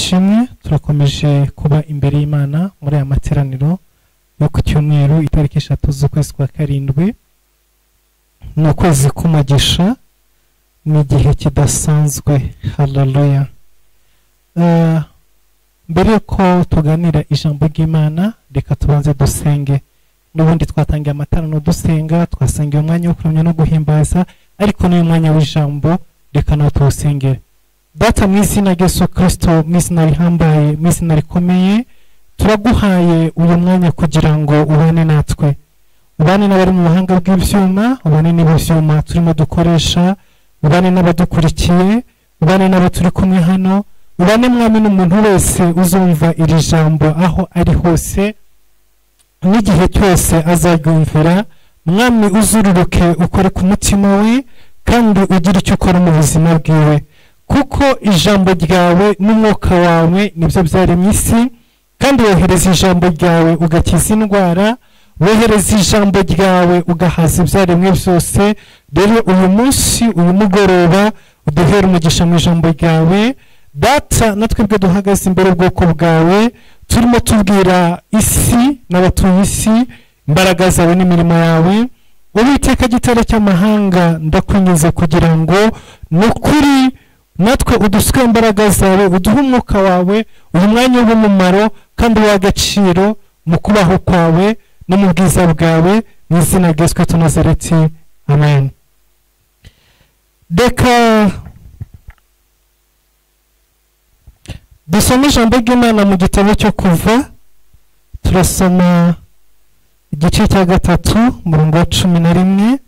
ashimwe. Turakomeje kuba imbere y'Imana muri aya materaniro yo ku cyumweru itariki 3 z'ukwezi kwa karindwi. Ni ukwezi k'umugisha, ni igihe kidasanzwe. Haleluya. Mbere yuko tuganira ijambo ry'Imana, reka tubanze dusenge. N'ubundi twatangiye amateraniro dusenga, twasangiye umwanya wo kuramya no guhimbaza, ariko n'uyu mwanya w'ijambo reka nawe tuwusengere. Data, mu izina rya Yesu Kristo, mu izina rihambaye, mu izina rikomeye, turaguhaye uyu mwanya kugira ngo ubane natwe, ubane n'abari mu buhanga bw'ibyuma, ubane n'ibyuma turimo dukoresha, ubane n'abadukurikiye, ubane n'abo turi kumwe hano, ubane mwami n'umuntu wese uzumva iri jambo aho ari hose, n'igihe cyose azaryumvira. Mwami, uzururuke ukore ku mutima we, kandi ugira icyo ukora mu buzima bwiwe, kuko ijambo ryawe n'umwuka wawe nibyo byaremye isi, kandi wohereza ijambo ryawe ugakiza indwara, wohereza ijambo ryawe ugahaza ibyaremwe byose. Rero uyu munsi, uyu mugoroba, uduhere umugisha mu ijambo ryawe. Data, natwebwe duhagaze imbere y'ubwoko bwawe, turimo tubwira isi n'abatuye isi imbaraga zawe n'imirimo yawe. Uwiteka gitare cy'amahanga, ndakwinginze kugira ngo n'ukuri natwe udusuke imbaraga zawe, uduhe umwuka wawe, uyu mwanya w'umumaro kandi w'agaciro mu kubaho kwawe no mu bwiza bwawe, mu izina rya Yesu Kristo Nazareti, amen. Reka dusome ijambo ry'Imana mu gitabo cyo Kuva. Turasoma igice cya 3 umurongo wa 11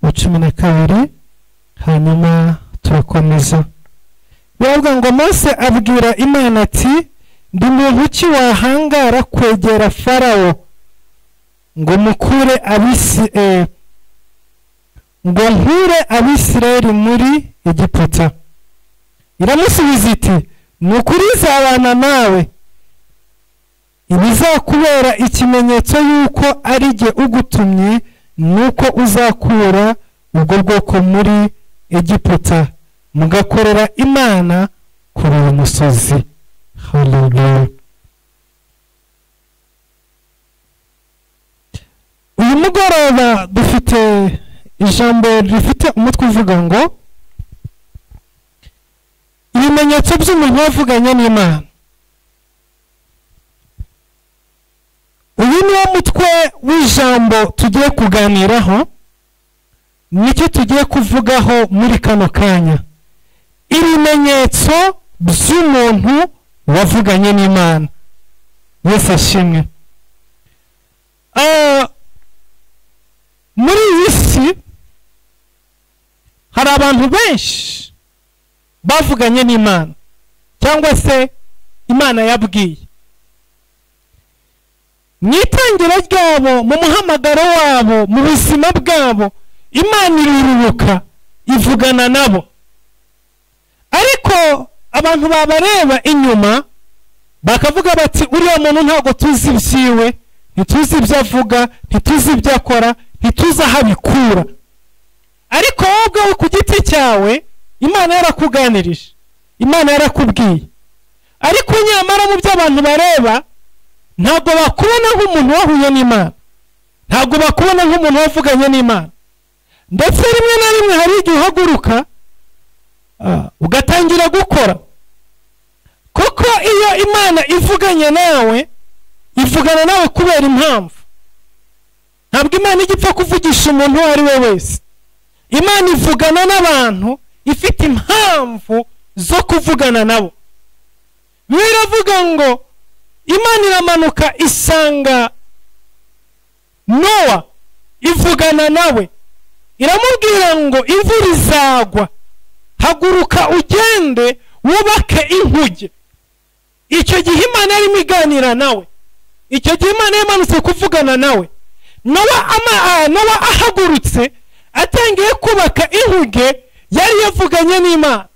wa 12, hanyuma turakomeza. Biravuga ngo Mose abwira Imana ati, ndi muntu ki wahangara kwegera Farawo ngo nkure Abisirayeli muri Egiputa? Iramusubiza iti, nukuri nzabana nawe, ibizakubera ikimenyetso yuko ari jye ugutumye, nuko uzakura ubwo bwoko muri Egiputa, mugakorera Imana kuri uyu musozi. Haleluya. Uyu mugoroba dufite ijambo rifite umutwe uvuga ngo ibimenyetso by'umuntu wavuganye n'Imana. Uyu niwo mutwe w'ijambo tugiye kuganiraho, nicyo tugiye kuvugaho muri kano kanya. Ibimenyetso by'umuntu wavuganye n'Imana. Yesu ashimwe. Muri iyi si hari abantu benshi bavuganye n'Imana, cyangwa se Imana yabwiye. Mu itangira ryabo, mu muhamagaro wabo, mu buzima bwabo, Imana iriruka ivugana nabo. Ariko abantu babareba inyuma bakavuga bati, uriya muntu ntabwo tuzi ibyiwe, ntituzi ibyo avuga, ntituzi ibyo akora, ntituzi aho abikura. Ariko wowe ubwawe ku giti cyawe, Imana yarakuganirije, Imana yarakubwiye. Ariko nyamara mu byo abantu bareba, ntabwo bakubona nk'umuntu wahuye n'Imana, ntabwo bakubona nk'umuntu wavuganye n'Imana. Ndetse rimwe na rimwe hari igihe uhaguruka ugatangira gukora. Kuko iyo Imana ivuganye nawe, ivugana nawe kubera impamvu. Ntabwo Imana igipfa kuvugisha umuntu uwo ari we wese. Imana ivugana n'abantu ifite impamvu zo kuvugana nabo. Biravuga ngo Imana iramanuka isanga Nowa, ivugana nawe, iramubwira ngo imvura izagwa, haguruka ugende wubake inkuge. Icyo gihe Imana yarimo iganira nawe, icyo gihe Imana yamanutse kuvugana nawe. Nowa ahagurutse atangiye kubaka inkuge, yari yavuganye n'Imana.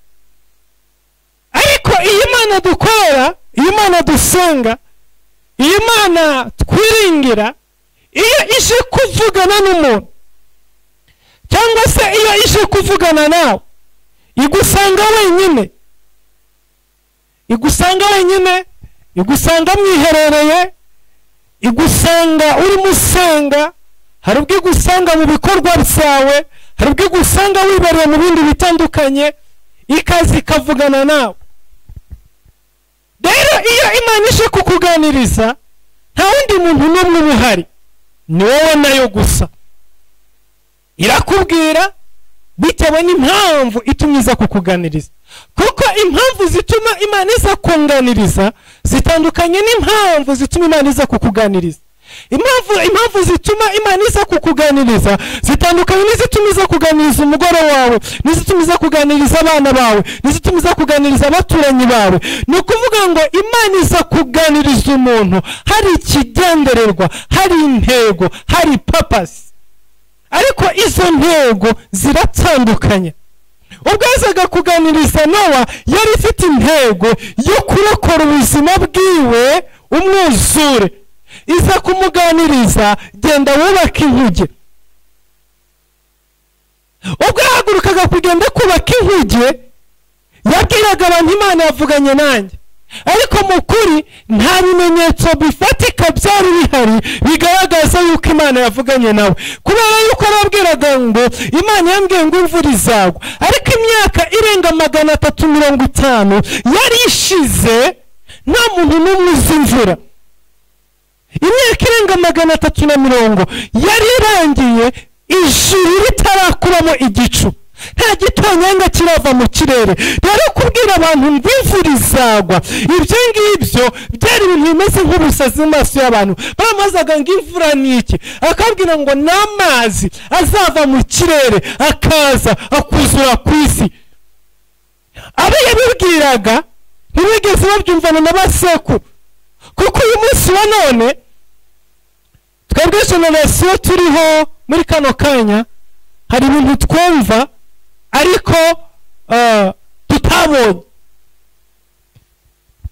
Ariko iyi Imana dukorera, iyi Imana dusenga, iyi Imana twiringira, iyo ije kuvugana n'umuntu, cyangwa se iyo ije kuvugana nawe, igusanga wenyine, igusanga wenyine, igusanga mwiherereye, igusanga urimo usenga, hari ubwo igusanga mu bikorwa byawe, hari ubwo igusanga wibereye mu bindi bitandukanye, ikazi ikavugana nawe. Rero iyo Imana ije kukuganiriza nta wundi muntu n'umwe uba uhari, ni wowe nayo gusa. Irakubwira bitewe n'impamvu itumye iza kukuganiriza, kuko impamvu zituma Imana iza kunganiriza zitandukanye n'impamvu zituma Imana iza kukuganiriza. Impamvu zituma Imana iza kukuganiriza zitandukanye n'izituma iza kuganiriza umugore wawe, n'izituma iza kuganiriza abana bawe, n'izituma iza kuganiriza abaturanyi bawe. Ni ukuvuga ngo Imana iza kuganiriza umuntu hari ikigendererwa, hari intego, hari purpose, ariko izo ntego ziratandukanye. Ubwo yazaga kuganiriza Nowa yari ifite intego yo kurokora ubuzima bwiwe umwuzure. Iza kumuganiriza genda wubaka inkuge. Ubwo yahagurukaga kugenda kubaka inkuge yabwiraga abantu Imana yavuganye nanjye, ariko mu kuri nta bimenyetso bifatika byari bihari bigaragaza yuko Imana yavuganye nawe, kubera yuko arabwiraga ngo Imana yambwiye ngo imvura izagwa, ariko imyaka irenga 350 yari ishize nta muntu n'umwe uzi imvura. Imyaka irenga 350 yari irangiye ijuru ritarakuramo igicu, nta gitonyanga kirava mu kirere. Rero kubwira abantu ngo imvura izagwa, ibyo ngibyo byari ibintu bimeze nk'ubusazi mu maso y'abantu. Bamazaga ngo imvura ni iki, akabwira ngo n'amazi azava mu kirere akaza akuzura ku isi. Abo yabibwiraga ntibigeze babyumvana na basekuru, kuko uyu munsi wa none twebwe generasiyo turiho muri kano kanya hari ibintu twumva ariko tutabonye.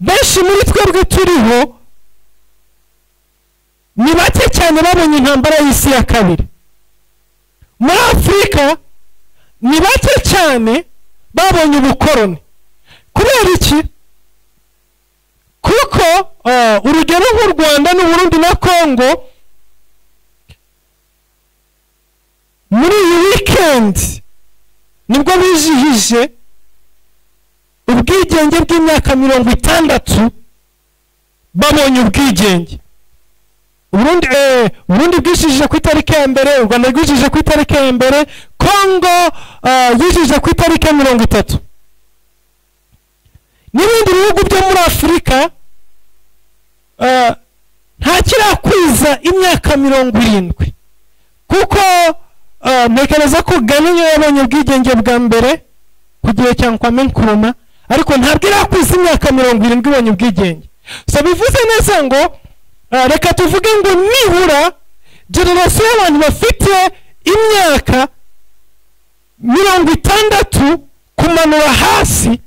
Benshi muri twebwe turiho ni bake cyane babonye intambara y'isi ya kabiri. Muri Afurika ni bake cyane babonye ubukoroni. Kubera iki? Kuko urugero nk'u Rwanda n'u Burundi na Kongo muri iyi weekend nibwo bizihije ubwigenge bw'imyaka 60 babonye ubwigenge. Burundi bwishije ku itariki ya mbere, u Rwanda rwishije ku itariki ya mbere, Kongo yishije ku itariki ya 30. N'ibindi bihugu byo muri Afurika nta kirakwiza imyaka 70, kuko ntekereza ko Ghana yabonye ubwigenge bwa mbere ku gihe cya Kwame Nkrumah, ariko ntabwo irakwiza imyaka 70 ibonye ubwigenge. So bivuze neza ngo reka tuvuge ngo nibura generasiyo y'abantu bafite imyaka 60 kumanura hasi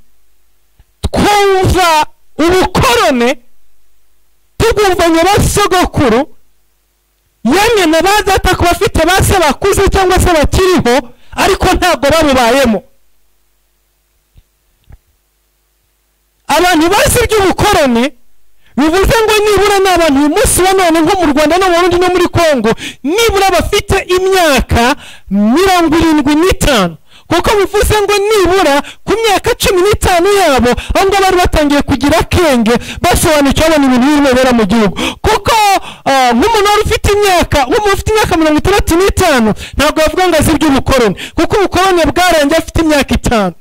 twumva ubukorone tugumvanye basogokuru, yemwe n'abadata kuba bafite base bakuze cyangwa se bakiriho ariko ntabwo babubayemo. Abantu bazi iby'ubukorone bivuze ngo nibura n'abantu uyu munsi wa none nko mu Rwanda no mu Burundi no muri Kongo nibura bafite imyaka 75, kuko bivuze ngo nibura ku myaka 15 yabo aho ngo bari batangiye kugira kenge basobanukira abantu ibintu bibera mu gihugu. Kuko nk'umuntu wari ufite imyaka 65 ntabwo bavuga ngo azi iby'ubukorone, kuko ubukorone bwarangiye afite imyaka 5.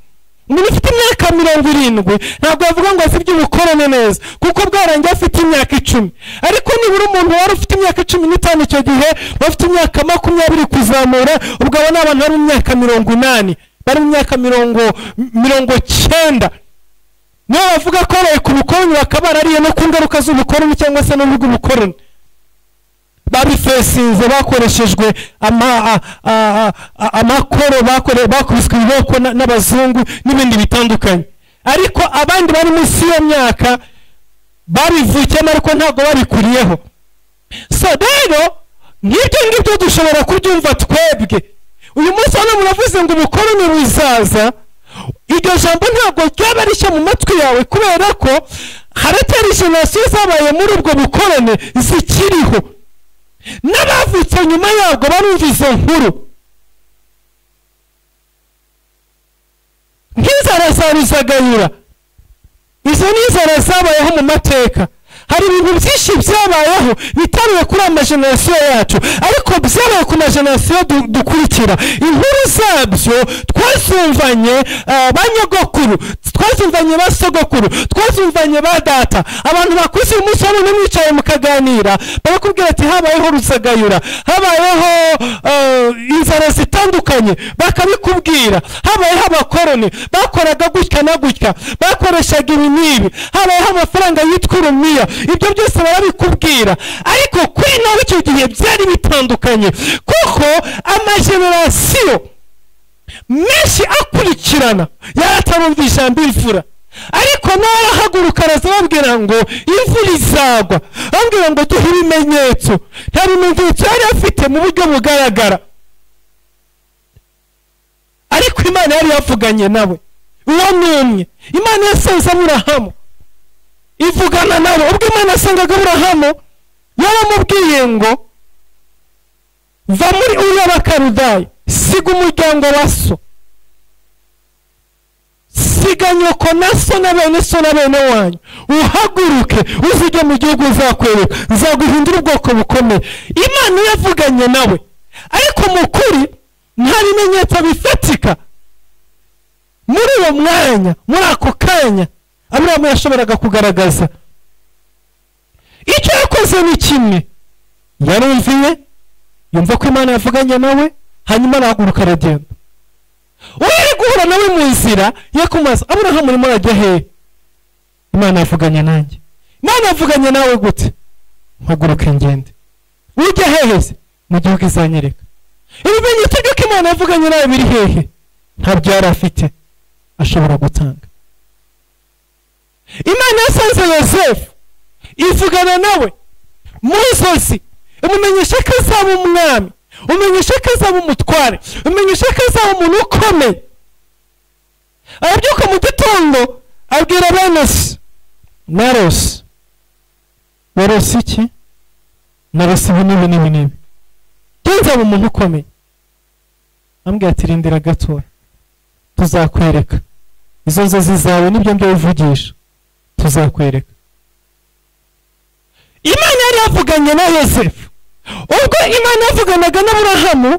Umuntu ufite imyaka 70 ntabwo bavuga ngo azi iby'ubukorone neza, kuko bwarangiye afite imyaka 10. Ariko nibura umuntu wari ufite imyaka 15 icyo gihe bafite imyaka 20 kuzamura, ubwo abo n'abantu bari mu myaka 80, bari mu myaka 90. Niyo bavuga ko baye ku bukoroni bakaba barariye no ku ngaruka z'ubukoroni cyangwa se no bw'ubukoroni. Babifesinze bakoreshejwe amakoro, bakubiswe ibiboko n'abazungu n'ibindi bitandukanye. Ariko abandi bari munsi yo myaka babivukiyemo ariko ntabwo babikuriyeho. So rero nk'ibyo ngibyo dushobora kubyumva twebwe. Uyu munsi hano muravuze ngo ubukoroni buzaza, iryo jambo ntabwo ryaba rishya mu matwi yawe, kubera ko haratari generasiyo zabaye muri ubwo bukorane zikiriho, n'abavutse nyuma yabwo barumva izo nkuru. nk'inzara za Ruzagayura, izo ni inzara zabayeho mu mateka. hari ibintu byinshi byabayeho bitaruye kuri amajenerasiyo yacu, ariko byabaye ku majenerasiyo dukurikira. inkuru zabyo twazumvanye ba nyogokuru, twazumvanye ba sogokuru, twazumvanye ba data. abantu bakuze umunsi wabone mwicaye mukaganira barakubwira ati habayeho Ruzagayura, habayeho inzara zitandukanye, bakabikubwira. habayeho abakoroni bakoraga gutya na gutya, bakoreshaga ibi n'ibi, habayeho amafaranga yitwa urumiya. ibyo byose barabikubwira, ariko kuri nawe icyo gihe byari bitandukanye, kuko amajenerasiyo menshi akurikirana yaratarumva ijambo imvura. ariko nawe arahaguruka araza babwira ngo imvura izagwa, babwira ngo duhe ibimenyetso. nta bimenyetso yari afite mu buryo bugaragara, ariko Imana yari yavuganye nawe. uwo numwe Imana yasanze Aburahamu ivugana nawe. ubwo Imana yasangaga Aburahamu yaramubwiye ngo va muri Uri w'Abakaludaya, siga umuryango wa so, siga nyoko na so na bene so na bene wanyu, uhaguruke uzige mu gihugu nzakwereka, nzaguhindura ubwoko bukomeye. Imana yavuganye nawe, ariko mu kuri nta bimenyetso bifatika muri uwo mwanya, muri ako kanya Aburahamu yashoboraga kugaragaza. icyo yakoze ni kimwe, yarumviye, yumva ko Imana yavuganye nawe, hanyuma arahaguruka aragenda. uri guhura nawe mu nzira yo kumaza, Aburahamu urimo urajya hehe? Imana yavuganye nanjye. Imana yavuganye nawe gute? mpaguruke ngende. ujya hehe se? mu gihugu izanyereka. ibimenyetso by'uko Imana yavuganye nawe biri hehe? ntabyo yari afite ashobora gutanga. Imana yasanze Yosefu ivugana nawe mu nzozi, imumenyesha ko azaba umwami, umenyesha ko azaba umutware, umenyesha ko azaba umuntu ukomeye. arabyuka mu gitondo abwira bene se, narose. warose iki? narose ibi n'ibi n'ibi n'ibi, nzaba umuntu ukomeye. ambwira ati rindira gatoya, tuzakwereka. izo nzozi zawe nibyo byo bivugisha, tuzakwereka. Imana yari yavuganye na Yosefu. ubwo Imana yavuganaga n'Aburahamu,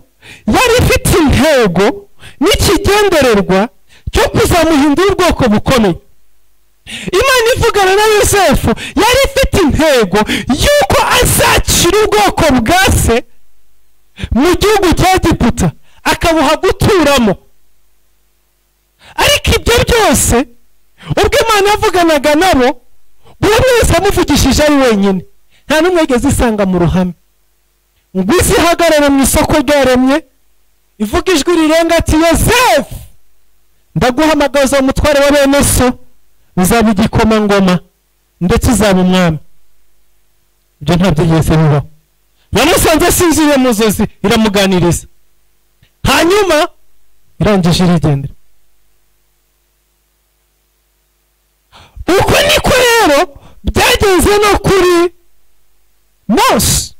yari ifite intego n'ikigendererwa cyo kuzamuhindura ubwoko bukomeye. Imana ivugana na Yosefu yari ifite intego y'uko azakira ubwoko bwa se mu gihugu cya Egiputa, akabuha guturamo. ariko ibyo byose ubwo Imana yavuganaga nabo, buri wese amuvugishije ari wenyine, nta n'umwe yigeze isanga mu ruhame ngo izihagarare mu isoko ryaremye ivuga ijwi rirenga ati Yosefu, ndaguhamagaza umutware wa bene so, uzaba igikomangoma ndetse uzaba umwami. ibyo ntabyo yigeze bibaho. yamusanze asinziriye mu nzozi, iramuganiriza, hanyuma irangije irigendera. uko niko rero byagenze no kuri Mose.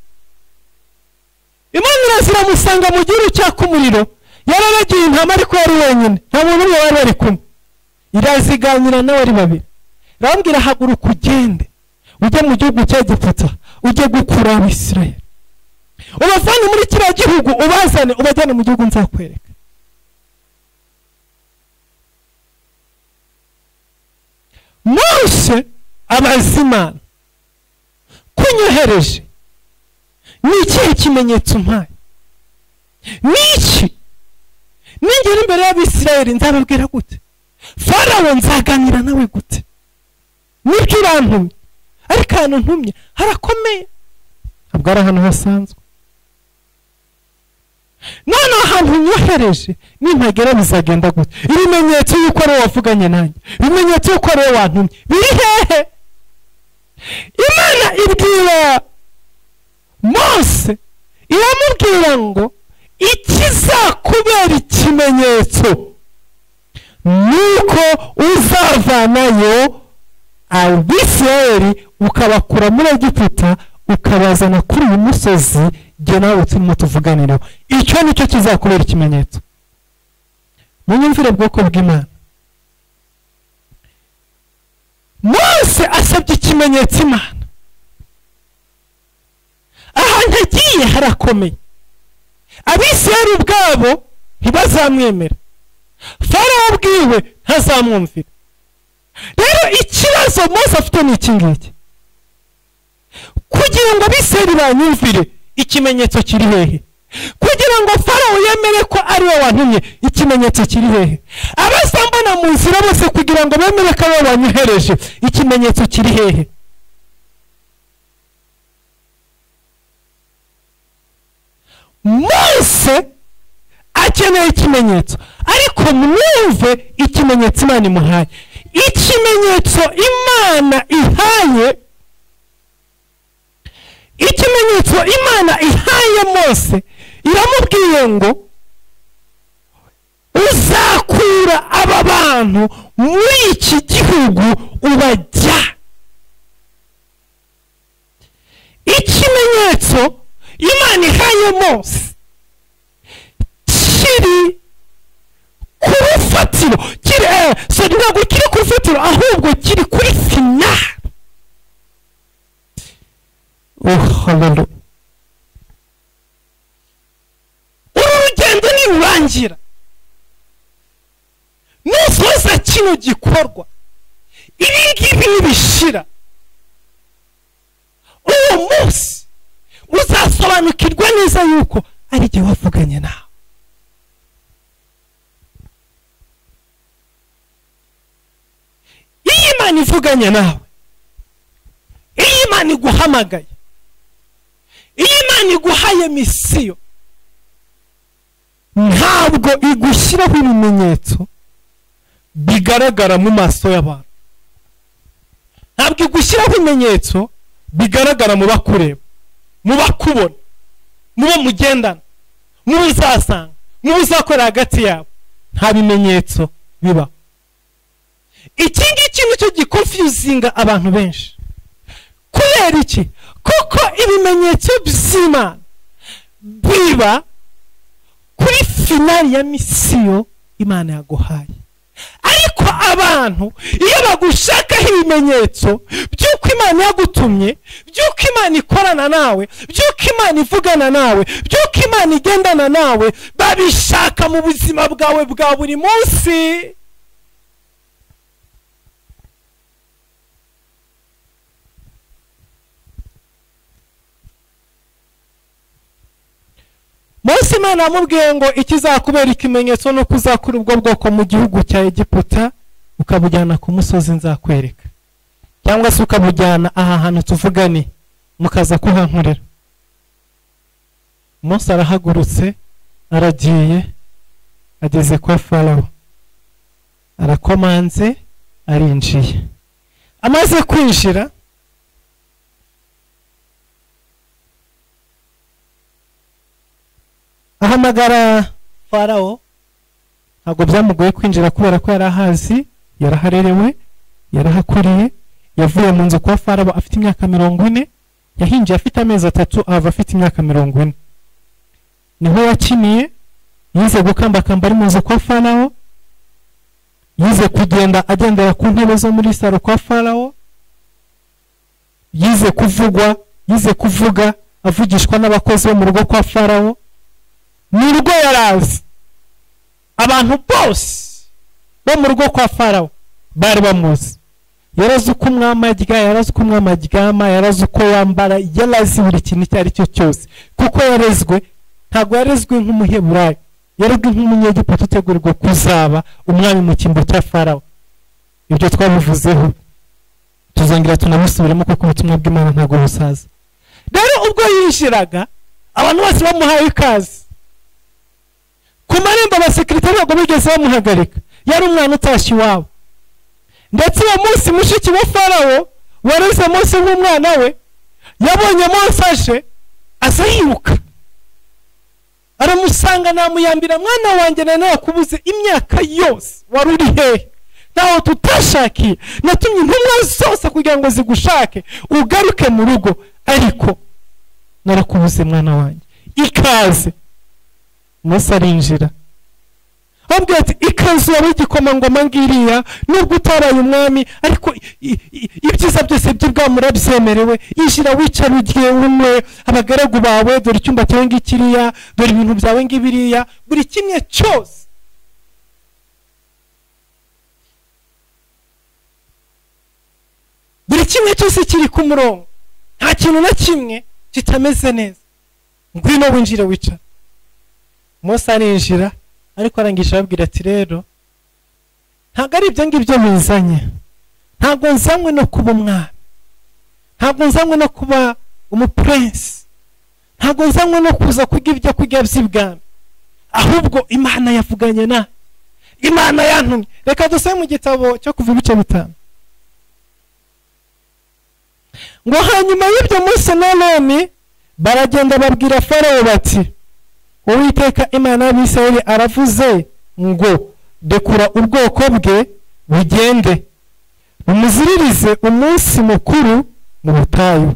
Imana iramusanga mu gihugu cyaka umuriro, yararagiye intama ariko yari wenyine, nta muntu umwe bari bari kumwe. iraziganira nawe ari babiri, irababwira haguruka ugende ujye mu gihugu cya Egiputa, ujye gukura Abisirayeli, ubavane muri kiriya gihugu ubazane ubajyane mu gihugu nzakwereka. Mose abaza Imana, kunyohereje ni ikihe kimenyetso mpaye? niki ningera imbere y'Abisirayeli nzababwira gute? Farawo nzaganira nawe gute? nibyo urantumye, ariko ahantu ntumye harakomeye, ntabwo ari ahantu hasanzwe. none ahantu nyohereje nimpagera bizagenda gute? ibimenyetso y'uko ari wavuganye nanjye, ibimenyetso y'uko ari wantumye biri hehe? Imana ibwira Mose, iramubwira ngo ikizakubera ikimenyetso, nuko uzavanayo abisirayeli ukabakura muri Egiputa ukabazana kuri uyu musozi jye nawe turimo tuvuganiraho. Icyo nicyo kizakubera ikimenyetso. Munyumvire bwoko bw'Imana, Mose asabye ikimenyetso Imana. Ahantu agiye harakomeye, abisirayeli ubwabo ntibazamwemera, Farawo ubwiwe ntazamwumvira. Rero ikibazo Mose afite ni iki ngiki: kugira ngo abisirayeli banyumvire, ikimenyetso kiri hehe? Kugira ngo Farawo yemere ko ari we wantumye, ikimenyetso kiri hehe? Abazambona mu nzira bose kugira ngo bemere ko ari we wanyohereje, ikimenyetso kiri hehe? Mose akeneye ikimenyetso, ariko mwumve ikimenyetso Imana imuhaye. Ikimenyetso Imana ihaye, ikimenyetso Imana ihaye Mose, iramubwiye ngo uzakura aba bantu muri iki gihugu ubajya. Ikimenyetso Imana ihaye Mose kiri ku rufatiro, ntabwo kiri ku rufatiro, ahubwo kiri kuri finale. Haleluya. Uru rugendo nirurangira, nusoza kino gikorwa, ibi ngibi nibishira, uwo munsi uzasobanukirwa neza yuko ari jye wavuganye nawe. Iyi Imana ivuganye nawe, iyi Imana iguhamagaye, iyi Imana iguhaye misiyo, ntabwo igushyiraho ibimenyetso bigaragara mu maso y'abantu, ntabwo igushyiraho ibimenyetso bigaragara mu bakureba, mu bakubona, mu bo mugendana, mu uzasanga, mu uzakora hagati yabo. Nta bimenyetso biba. Iki ngiki nicyo gikonfuzinga abantu benshi. Kubera iki? Kuko ibimenyetso by'Imana biba kuri finali ya misiyo Imana yaguhaye. Ariko abantu iyo bagushakaho ibimenyetso by'uko Imana yagutumye, by'uko Imana ikorana nawe, by'uko Imana ivugana nawe, by'uko Imana igendana nawe, babishaka mu buzima bwawe bwa buri munsi. Mose Imana yamubwiye ngo ikizakubera ikimenyetso no kuzakura ubwo bwoko mu gihugu cya Egiputa ukabujyana ku musozi nzakwereka, cyangwa se ukabujyana aha hantu tuvugane mukaza kuhankorera. Mose arahagurutse, aragiye, ageze kwa Farawo, arakomanze, arinjiye. Amaze kwinjira, ahamagara Farawo. Ntabwo byamugoye kwinjira kubera ko yarahazi, yaraharerewe, yarahakuriye. Yavuye mu nzu kwa Farawo afite imyaka 40, yahinjiye afite amezi 3, ava afite imyaka 40. Niho yakiniye, yize gukambakamba ari mu nzu kwa Farawo, yize kugenda agendera ku ntebe zo muri saro kwa Farawo, yize kuvuga avugishwa n'abakozi bo mu rugo kwa Farawo. Ni rugo yarazi. Abantu bose bo mu rugo kwa Farawo bari bamuzi. Yarazi uko umwami arya, yarazi uko umwami aryama, yarazi uko yambara, yarazi buri kintu icyo ari cyo cyose. Kuko yarezwe, ntabwo yarezwe nk'umuheburayo, yarezwe nk'umunyegiputa utegurirwa kuzaba umwami mu cyimbo cya Farawo. Ibyo twabivuzeho, tuzongera tunabisubiramo kuko ubutumwa bw'Imana ntabwo busaza. Rero ubwo yinjiraga, abantu bose bamuhaye ikaze. Ku marembo abasekirite ntabwo bigeze bamuhagarika, yari umwana utashye iwabo. Ndetse uwo munsi mushiki wa Farawo wareze Mose nk'umwana we, yabonye Mose aje, asa yiruka. aramusanga namuyambira, mwana wanjye narakubuze imyaka yose, wari uri hehe? Ntaho tutashakiye, natumye intumwa zose kugira ngo zigushake ugaruke mu rugo, ariko narakubuze mwana wanjye, ikaze. Mose arinjira abwira ati, ikaze yawe igikomangoma ngiriya, nubwo utaraye umwami, ariko ibyiza byose by'ibwami urabyemerewe, injira wicara ugiye umwe, abagaragu bawe dore icyumba cyawe ngikiriya, dore ibintu byawe ngibiriya, buri kimwe cyose. Buri kimwe cyose kiri ku murongo, nta kintu na kimwe kitameze neza. Ngwino winjire wicara. Mose arinjira, ariko arangisha ababwira ati, rero ntabwo ari ibyo ngibyo bizanye, ntabwo nzanywe no kuba umwami, ntabwo nzanywe no kuba umuprince, ntabwo nzanywe no kuza kurya ibyo kurya by'ibwami, ahubwo Imana yavuganye na Imana yantumye. Reka dusome mu gitabo cyo Kuva ibice 5 ngo hanyuma y'ibyo Mose na Aroni baragenda babwira Farawo bati, Uwiteka Imana y'Abisirayeli aravuze ngo dekura ubwoko bwe bugende bumuziririze umunsi mukuru mu butayu.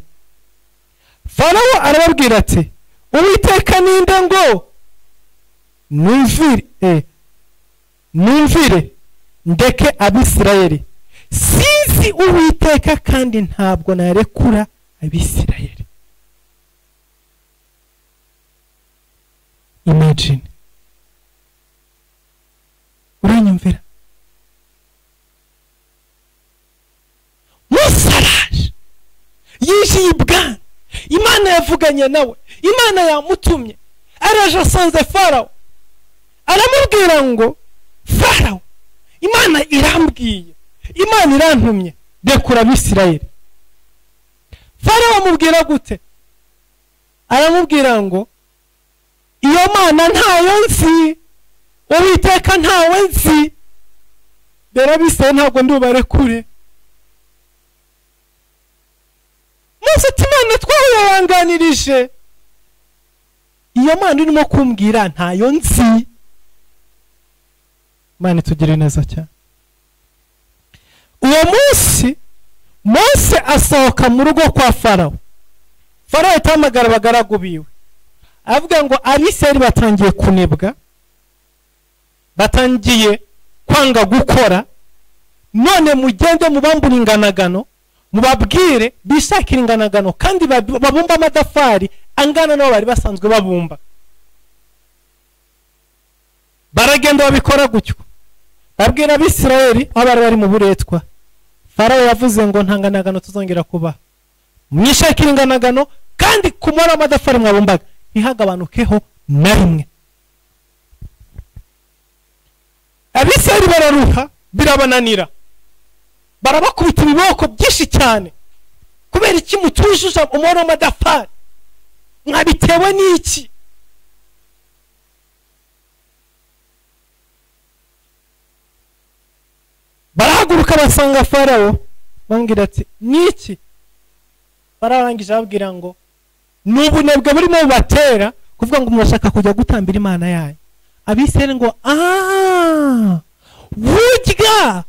Farawo arababwira ati, Uwiteka ninde ngo numvire ndeke Abisirayeli? Sinzi Uwiteka kandi ntabwo narekura Abisirayeli. Imagine. Uranyumvira? Mose araje yinjiye ibwami, Imana yavuganye nawe, Imana yamutumye, araje asanze Farawo, aramubwira ngo, Farawo, Imana irambwiye, Imana irantumye, dekura Abisirayeli. Farawo amubwira gute? Aramubwira ngo, iyo Mana ntayo nzi, Uwiteka ntawe nzi, rero Abisirayeli ntabwo ndubarekure. Mose ati, Imana twayanganirije, iyo Mana urimo kumbwira ntayo nzi. Imana itugire neza cyane. Uwo munsi Mose asohoka mu rugo kwa Farawo. Farawo atamagara abagaragu biwe, avuga ngo Abisirayeli batangiye kunebwa, batangiye kwanga gukora, none mugende mubambura inganagano, mubabwire bishakira inganagano kandi babumba amadafari angana n'abo bari basanzwe babumba. Baragenda babikora gutyo, babwira Abisirayeli aho bari mu buretwa. Farawo yavuze ngo nta nganagano tuzongera kuba, mwishakira inganagano kandi kumara amadafari mwabumbaga ntihagabanukeho na rimwe. Abisirayeli bararuha, birabananira, barabakubita ibiboko byinshi cyane. Kubera iki mutujuje umubare w'amadafari? Mwabitewe n'iki? Barahaguruka basanga Farawo, bambwira ati, niki? Farawo arangije ababwira ngo, n'ubunebwe burimo bubatera kuvuga ngo murashaka kujya gutambira Imana yanyu. Abisirayeli ngo, burya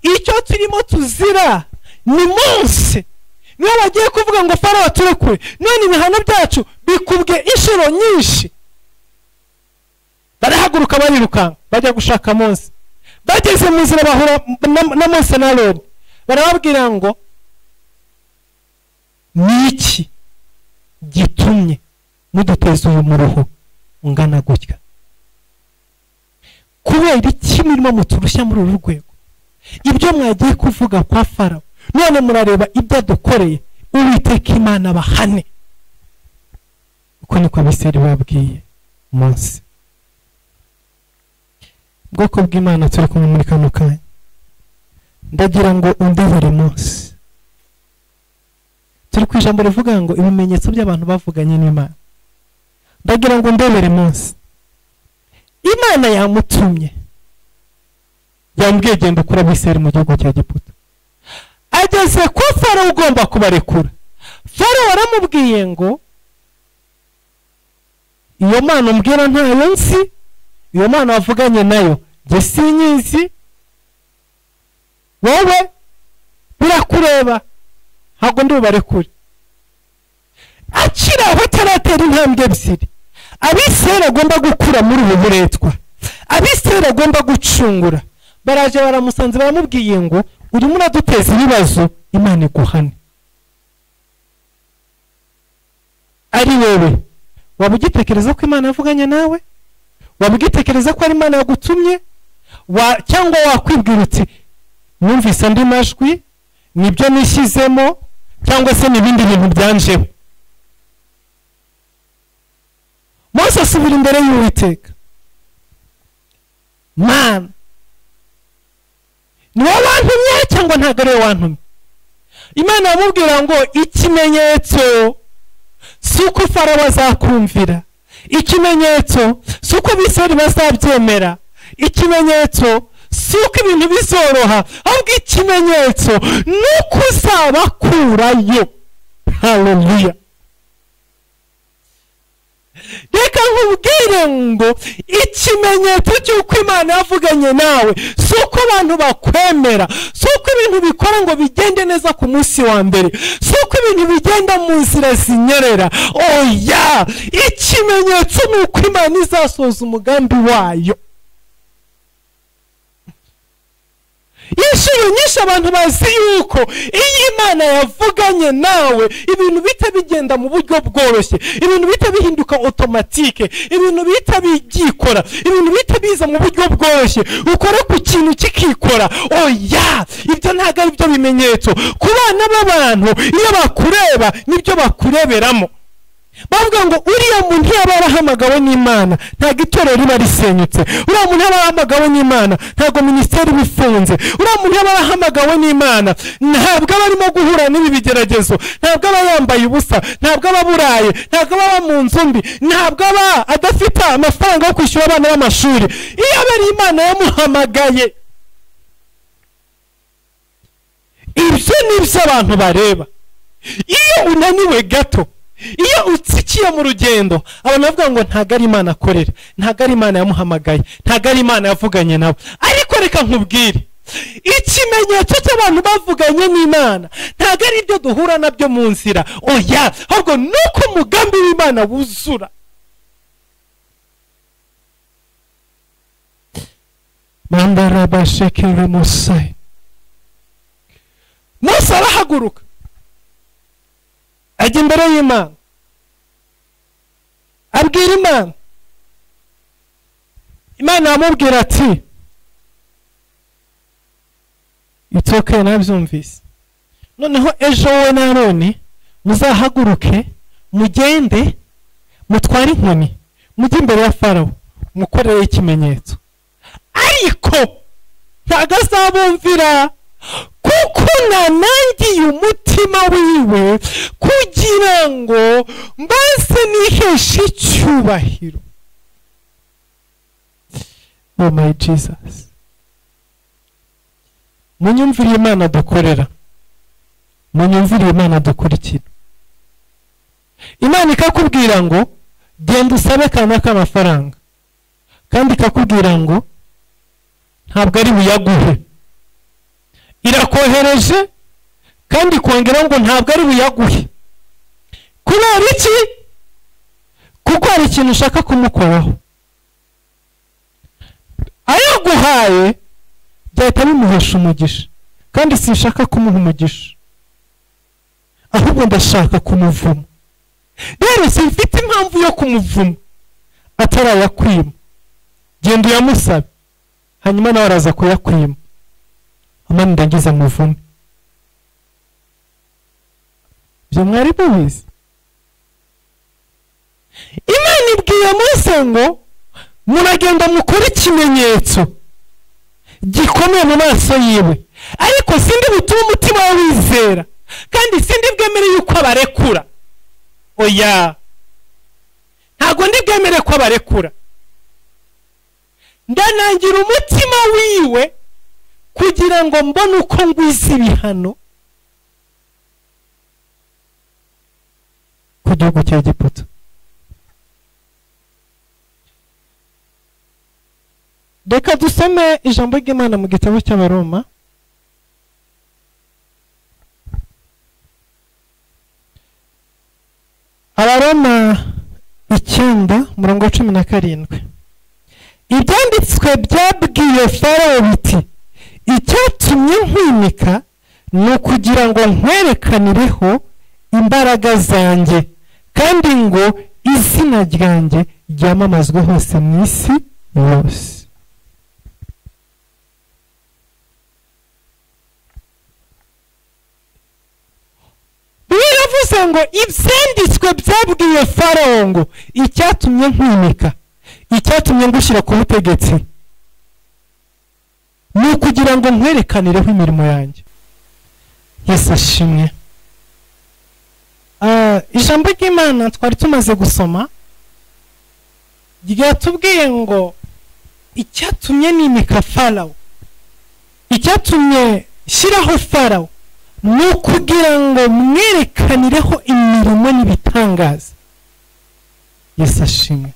icyo turimo tuzira ni Mose, niwe bagiye kuvuga ngo Farawo turekure, none ibihano byacu bikubwe inshuro nyinshi. Barahaguruka barirukanka bajya gushaka Mose. Bageze mu nzira bahura na Mose na Aroni, barababwira ngo, niki gitumye muduteza uyu muruho ungana gutya? Kubera iki murimo muturushya muri uru rwego? Ibyo mwagiye kuvuga kwa Farawo, none murareba ibyo dukoreye, Uwiteka Imana bahane. Uko niko Abisirayeli babwiye Mose. Bwoko bw'Imana turi kumwe muri kano kanya, ndagira ngo undebere Mose. Turi ku ijambo rivuga ngo ibimenyetso by'abantu bavuganye n'Imana. Ndagira ngo ndebere Mose. Imana yamutumye, yambwiye genda ukura Abisirayeli mu gihugu cya Egiputa. Ageze ko Farawo ugomba kubarekura. Farawo aramubwiye ngo, iyo mana umbwira ntayo nzi, iyo mana wavuganye nayo njye sinyizi, wowe birakureba, ntabwo ndi bubarekure. akiri aho ataratera intambwe ebyiri, Abisirayeli agomba gukura muri ubu buretwa, Abisirayeli agomba gucungura, baraje baramusanze baramubwiye ngo urimo uraduteza ibibazo, Imana iguhane. Ari wewe waba ugitekereza ko Imana yavuganye nawe? Waba ugitekereza ko ari Imana yagutumye? Cyangwa wakwibwira uti numvise andi majwi, nibyo nishyizemo, cyangwa se n'ibindi bintu byanjeho? Mose asubira imbere y'Uwiteka, Mana ni wowe wantumye cyangwa ntabwo ari wowe wantumye? Imana yamubwira ngo ikimenyetso si uko Farawo azakumvira, ikimenyetso si uko Abisirayeli bazabyemera, ikimenyetso si uko ibintu bizoroha, ahubwo ikimenyetso ni uko uzabakurayo. Haleluya! Reka nkubwire ngo ikimenyetso cy'uko Imana yavuganye nawe si uko abantu bakwemera, si uko ibintu bikora ngo bigende neza ku munsi wa mbere, si uko ibintu bigenda mu nzira zinyerera. Oya, ikimenyetso ni uko Imana izasoza umugambi wayo. Inshuro nyinshi abantu bazi yuko iyo Imana yavuganye nawe ibintu bita bigenda mu buryo bworoshye, ibintu bita bihinduka automatique, ibintu bita byikora, ibintu bita biza mu buryo bworoshye, ukora ku kintu kikikora. Oya, ibyo ntabwo ari byo bimenyetso. Ku bana b'abantu iyo bakureba nibyo bakureberamo. Bavuga ngo uriya muntu yaba yarahamagawe n'Imana ntabwo itorero riba risenyutse, uriya muntu yaba yarahamagawe n'Imana ntabwo minisiteri bifunze, uriya muntu yaba yarahamagawe n'Imana ntabwo aba arimo guhura n'ibi bigeragezo, ntabwo aba yambaye ubusa, ntabwo aba buraye, ntabwo aba mu nzu mbi, ntabwo aba adafite amafaranga yo kwishyura abana b'amashuri. Iyo aba ari Imana yamuhamagaye, ibyo nibyo abantu bareba. Iyo unaniwe gato, iyo utsikiye mu rugendo, abantu bavuga ngo ntabwo ari Imana akorera, ntabwo ari Imana yamuhamagaye, ntabwo ari Imana yavuganye nawe. Ariko reka nkubwire, ikimenyetso cy'abantu bavuganye n'Imana ntabwo ari ibyo duhura nabyo mu nzira. Oya, ahubwo nuko umugambi w'Imana wuzura. Mandara bashekere Mose. Mose arahaguruka ajya imbere y'Imana, abwira Imana. Imana yamubwira ati it's okay, nabyumvise. Noneho ejo wowe na Aroni muzahaguruke mugende mutware inkoni mujye imbere ya Farawo mukorere ikimenyetso. Ariko ntabwo azabumvira, kuko nanangiye umutima wiwe kugira ngo mbase niheshe icyubahiro. Oh my Jesus, munyumvire Imana dukorera, munyumvire Imana dukurikira. Imana ikakubwira ngo genda usabe kana k'amafaranga, kandi ikakubwira ngo ntabwo ari buyaguhe. Irakohereje kandi kongera ngo ntabwo ari buyaguhe. Kubera iki? Kuko hari ikintu ushaka kumukoraho. Ayaguhaye byahita bimuhesha umugisha, kandi sinshaka kumuha umugisha, ahubwo ndashaka kumuvuma. Rero simfite impamvu yo kumuvuma atarayakwima. Genda uyamusabe, hanyuma nawe araza kuyakwima, Imana ndagize muvume. Byo mwari mubizi? Imana ibwiye Mose ngo muragenda mukora ikimenyetso gikomeye mu maso yiwe, ariko sindi butume umutima we wizera, kandi sindi bwemere yuko abarekura. Oya, ntabwo ndi bwemere ko abarekura. Ndanangira umutima wiwe kugira ngo mbone uko ngwiza ibihano ku gihugu cya Egiputa. reka dusome ijambo ry'Imana mu gitabo cy'Abaroma Abaroma 9:17. Ibyanditswe byabwiye Farawo biti icyatumye nkwimika ni ukugira ngo nkwerekanireho imbaraga zanjye kandi ngo izina ryanjye ryamamazwe hose mu isi yose. Biravuze ngo ibyanditswe byabwiye Farawo ngo icyatumye nkwimika, icyatumye ngushyira ku butegetsi ni ukugira ngo nkwerekanireho imirimo yanjye. Yesu ashimwe. Ijambo ry'Imana twari tumaze gusoma ryatubwiye ngo icyatumye nimika Farawo, icyatumye shyiraho Farawo ni ukugira ngo mwerekanireho imirimo n'ibitangaza. Yesu ashimwe.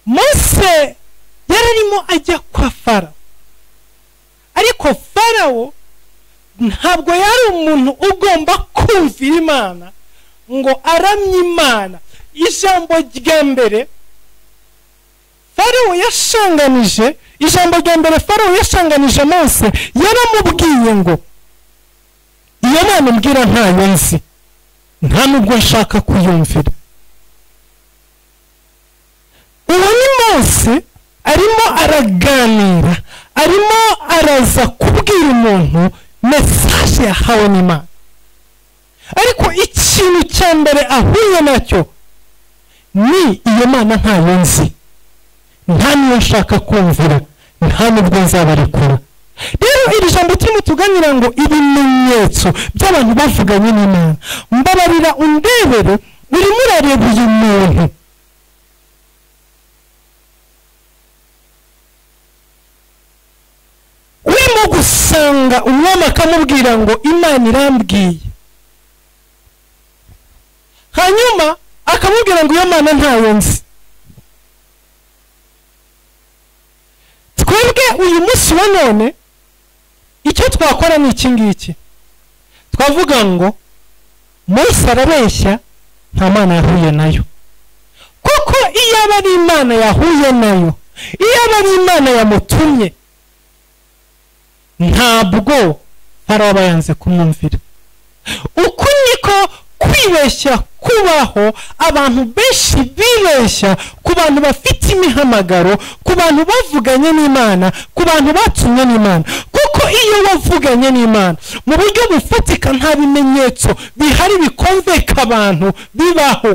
Mose yararimo ajya kwa Farawo, ariko Farawo ntabwo yari umuntu ugomba kumvira Imana ngo aramye Imana. Ijambo rya mbere Farawo yashanganije, ijambo rya mbere Farawo yashanganije Mose, yaramubwiye ngo iyo Mana mbwira ntayo nzi, nta nubwo nshaka kuyumvira. Uwo ni Mose arimo araganira, arimo araza kubwira umuntu mesaje yahawe n'Imana, ariko ikintu cya mbere ahuye nacyo ni iyo Mana ntayo nzi, nta niyo nshaka kumvira, nta nubwo nzabarekura. Rero iri jambo turimo tuganira ngo ibimenyetso by'abantu bavuganye n'Imana, mbabarira undebere, urimo urareba uyu muntu urimo gusanga umwami akamubwira ngo Imana irambwiye, hanyuma akamubwira ngo iyo Mana ntayo nzi. Twebwe uyu munsi wa none icyo twakora ni iki ngiki, twavuga ngo Mose arabeshya, nta Mana yahuye nayo. Kuko iyo aba ari Imana yahuye nayo, iyo aba ari Imana yamutumye, ntabwo Farawo aba yanze kumwumvira. Uku niko kwibeshya kubaho. Abantu benshi bibeshya ku bantu bafite imihamagaro, ku bantu bavuganye n'Imana, ku bantu batumwe n'Imana. Kuko iyo wavuganye n'Imana mu buryo bufatika, nta bimenyetso bihari bikonveka abantu bibaho.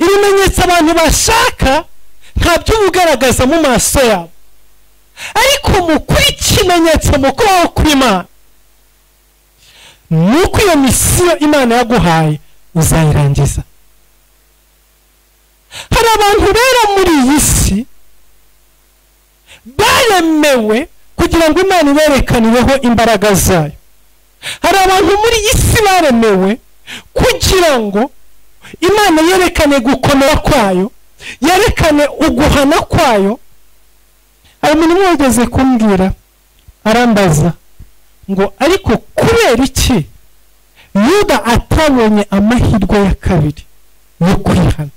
Ibimenyetso abantu bashaka ntabyo ugaragaza mu maso yabo, ariko mu kuri ikimenyetso mu kubaho kw'Imana nuko iyo misiyo Imana yaguhaye uzayirangiza. Hari abantu rero muri iyi si baremewe kugira ngo Imana iberekanireho imbaraga zayo. Hari abantu muri iyi si baremewe kugira ngo Imana yerekane gukomera kwayo, yerekane uguhana kwayo. Hari umuntu wageze kumbwira, arambaza ngo ariko kubera iki Yuda atabonye amahirwe ya kabiri yo kwihana?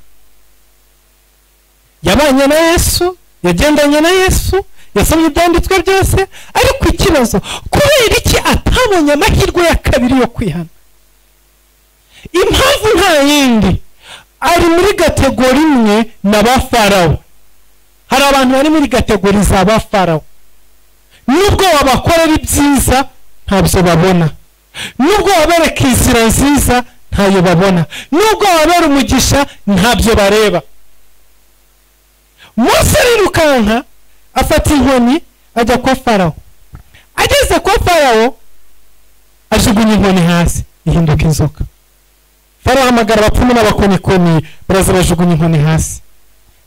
Yabanye na Yesu, yagendanye na Yesu, yasomye ibyanditswe byose, ariko ikibazo kubera iki atabonye amahirwe ya kabiri yo kwihana? Impamvu nta yindi, ari muri kategori imwe na ba Farawo. Hari abantu bari muri kategori za ba Farawo, nubwo wabakorera ibyiza ntabyo babona, nubwo wabereka inzira nziza ntayo babona, nubwo wabera umugisha ntabyo bareba. Mose arirukanka afata inkoni ajya kwa Farawo. Ageze kwa Farawo ajugunya inkoni hasi, ihinduka inzoka. Farawo ahamagara abapfumu n'abakonikoni, baraza bajugunya inkoni hasi,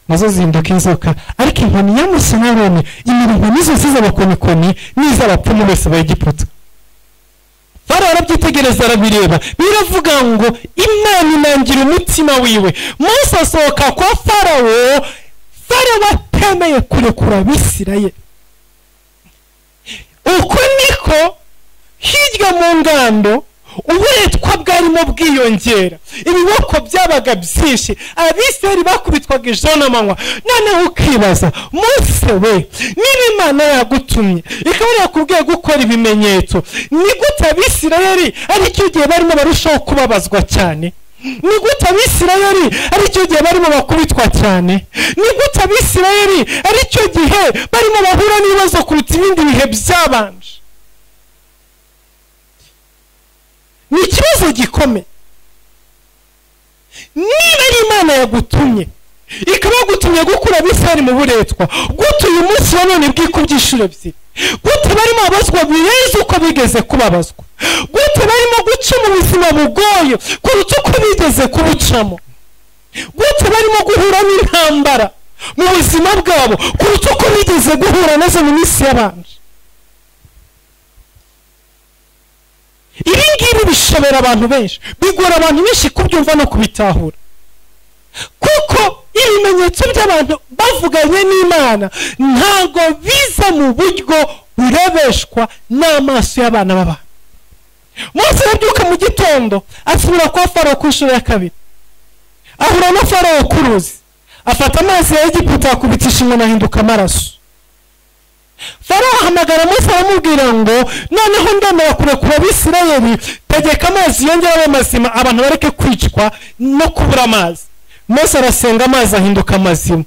nazo zihinduka inzoka. Ariko inkoni ya Mose na Aroni, imirongo nizo z'abakonikoni n'iz'abapfumu bose ba Egiputa. Farawo arabyitegereza, arabireba, biravuga ngo Imana inangira umutima wiwe. Mose asohoka kwa Farawo, Farawo itemeye kurekura Abisirayeli. Uko niko hirya mu ngando uburetwa bwarimo bwiyongera, ibiboko byabaga byinshi, Abisirayeli bakubitwaga ijoro n'amanywa. Noneho ukibaza, Mose we, niba Imana yagutumye ikaba yakubwiye gukora ibimenyetso, ni gute Abisirayeli ari cyo gihe barimo barushaho kubabazwa cyane? Ni gute Abisirayeli ari cyo gihe barimo bakubitwa cyane? Ni gute Abisirayeli ari cyo gihe barimo bahura n'ibibazo kuruta ibindi bihe byabanje? Ni ikibazo gikomeye. Niba ari Imana yagutumye ikaba yagutumye gukura Abisirayeli mu buretwa, gute uyu munsi wa none bwikubye inshuro ebyiri? Gute barimo babazwa birenze uko bigeze kubabazwa? Gute barimo guca mu buzima bugoye kuruta uko bigeze kubucamo? Gute barimo guhura n'intambara mu buzima bwabo kuruta uko bigeze guhura nazo mu minsi yabanje? Ibi ngibi bishobera abantu benshi, bigora abantu benshi kubyumva no kubitahura, kuko ibimenyetso by'abantu bavuganye n'Imana ntago biza mu buryo burebeshwa n'amaso y'abana b'abantu. Mose yabyuka mu gitondo asubira kwa Farawo ku nshuro ya kabiri, ahura na Farawo ku ruzi, afata amazi ya Egiputa akubitisha inkoni ahinduka amaraso. Farawo ahamagara Mose aramubwira ngo noneho ndemera kurekura Abisirayeli, tegeka amazi yongera abe mazima, abantu bareke kwicwa no kubura amazi. Mose arasenga, amazi ahinduka mazima.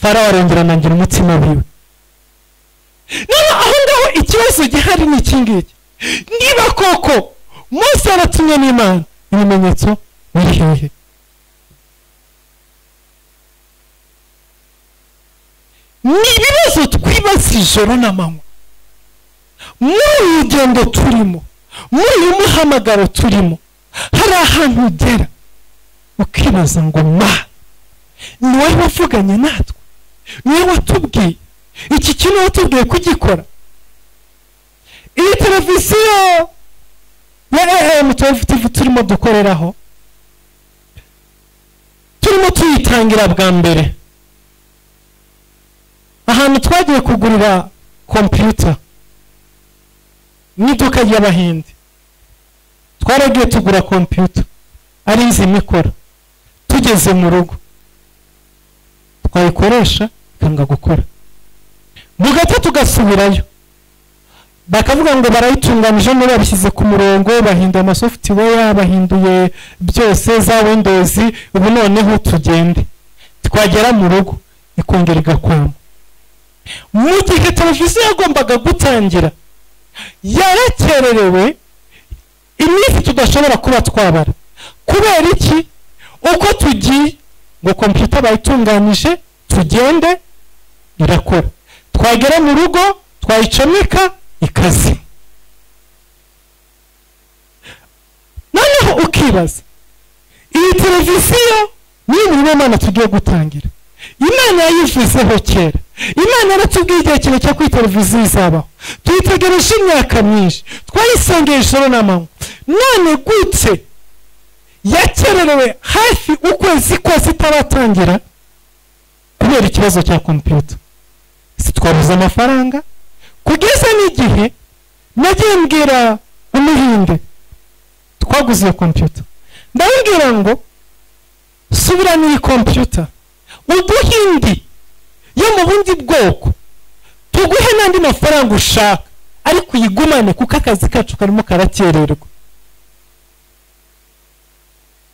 Farawo arongera anangira umutima wiwe. Noneho aho ngaho ikibazo gihari ni iki ngiki: niba koko Mose yaratumye n'Imana, ibimenyetso biri hehe? Ni ibibazo twibaza ijoro n'amanywa muri urugendo turimo, muri uyu muhamagaro turimo. Hari ahantu ugera ukibaza ngo Mana, ni wowe wavuganye natwe, ni wowe watubwiye iki kintu, watubwiye kugikora. Iyi televiziyo ya AM TV turimo dukoreraho, turimo tuyitangira bwa mbere, ahantu twagiye kugurira computer n'iduka ry'Abahinde. Twaragiye tugura computer ari izi mikoro, tugeze mu rugo twayikoresha ikanga gukora, mugata tugasubirayo bakavuga ngo barayitunganije no babishyize ku murongo, bahinduye ama software, bahinduye byose za Windows, ubu noneho tugende. Twagera mu rugo ikongera igakwama. Mu gihe televiziyo yagombaga gutangira yarakererewe iminsi tudashobora kuba twabara. Kubera iki? Uko tugiye ngo computer bayitunganije tugende irakora, twagera mu rugo twayicomeka ikazi. Noneho ukibaza, iyi televiziyo ni Imana tugiye gutangira, Imana yayivuzeho kera, Imana yaratubwiye igihe kino cyo kuri televiziyo izabaho, tuyitegereje imyaka myinshi, twayisengeye ijoro n'amanywa. None gute yakererewe hafi ukwezi kose itaratangira kubera ikibazo cya computer? Si twabuze amafaranga? Kugeza n'igihe nagiye mbwira Umuhinde twaguze iyo computer, ndabwira ngo subirana iyi computer uduhindi yo mu bundi bwoko, tuguhe n'andi mafaranga ushaka, ariko uyigumane kuko akazi kacu karimo karakererwa.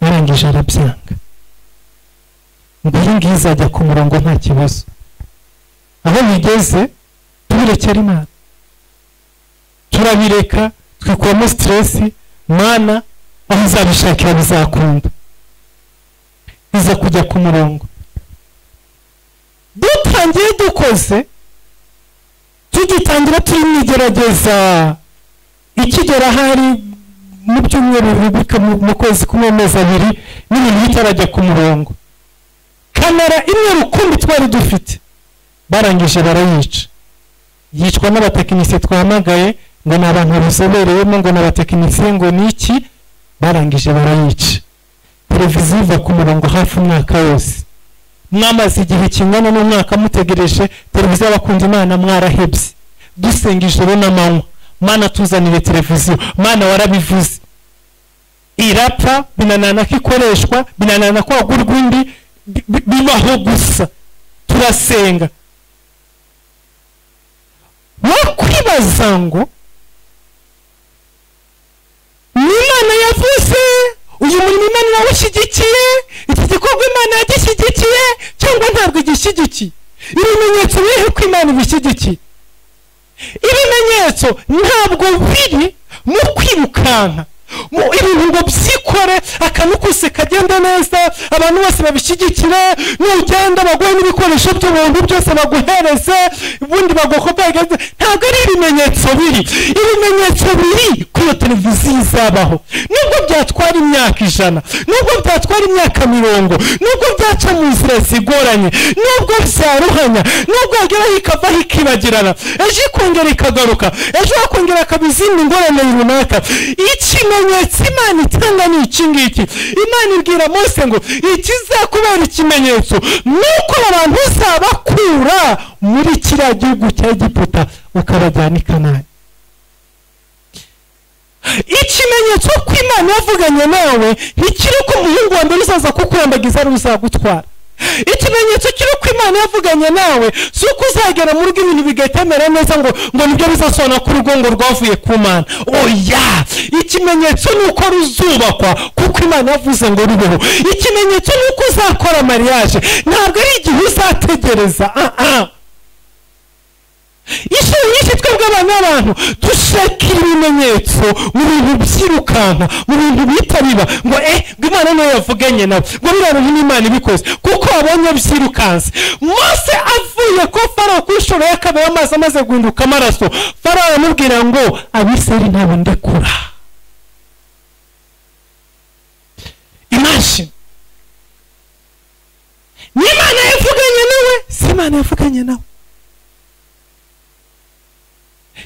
Arangije arabyanga, ngo iyi ngiyi izajya ku murongo nta kibazo. Aho bigeze tubirekera Imana, turabireka twikuramo stress. Mana, aho uzabishakira bizakunda, iza kujya ku murongo. Dutangiye dukoze, tugitangira turi mwigerageza, ikigera hari mu byumweru bibika mu kwezi kumwe, amezi abiri, n'ibintu bitarajya ku murongo. Kamera imwe rukumbi twari dufite barangije barayica, yicwa n'abatekinisiye twahamagaye ngo ni abantu babizobereyemo, ngo n'abatekinisiye ngo ni iki, barangije barayica. Televiziyo iva ku murongo hafi umwaka wose, mwamaze igihe kingana n'umwaka mutegereje televiziyo y'abakunzi Imana, mwarahebye. Dusenga ijoro n'amanywa, Mana tuzanire televiziyo, Mana warabivuze. Irapfa, binanana ko ikoreshwa, binanana ko hagurwa indi, bibaho gusa. Turasenga. Wakwibaza ngo Imana yavuze, uyu murimo Imana nawushyigikiye, iki gikorwa Imana yagishyigikiye cyangwa ntabwo igishyigikiye? Ibimenyetso biriho ko Imana ibishyigikiye. Ibimenyetso ntabwo biri mu kwirukanka, mu ibintu ngo byikore akantu kose kagenda neza abantu bose babishyigikire, n'ugenda baguhe n'ibikoresho by'ubuntu byose baguhereze, ubundi bagukopegeze. Ntabwo ari ibimenyetso biri. Ibimenyetso biri ku iyo televiziyo izabaho, nubwo byatwara imyaka 100, nubwo byatwara imyaka 50, nubwo byaca mu nzira zigoranye, nubwo byaruhanya, nubwo yageraho ikavaho ikibagirana, ejo ikongera ikagaruka, ejo hakongera akaba izindi ngorane runaka. Ikimenyetso Imana itanga ni iki ngiki. Imana ibwira Mose ngo ikizakubera ikimenyetso nuko abantu uzabakura muri kiriya gihugu cya Egiputa ukabajyana i Kanani. Ikimenyetso ko Imana yavuganye nawe ntikiri ko umuhungu wa mbere uzaza kukurambagiza ari uzagutwara. Ikimenyetso kiri ko Imana yavuganye nawe si uko uzagera mu rugo ibintu bigatemera neza ngo nibyo bizasobanura ko urugo ngo rwavuye ku Mana. Oya, ikimenyetso ni uko ruzubakwa kuko Imana yavuze ngo rubeho. Ikimenyetso ni uko uzakora mariage, ntabwo ari igihe uzategereza. Ishuri nyinshi twebwe abana n'abantu dushakira ibimenyetso mu bintu byirukanka, mu bintu bitariba ngo Imana niyo yavuganye nawe, ngo biraro n'Imana ibikoze kuko abonye byirukanse. Mose avuye ko Farawo kwishora yakaba amazi amaze guhinduka amaraso, Farawo amubwira ngo Abisirayeli ntabwo ndekura. Imagine, n'Imana yavuganye nawe, si Imana yavuganye nawe.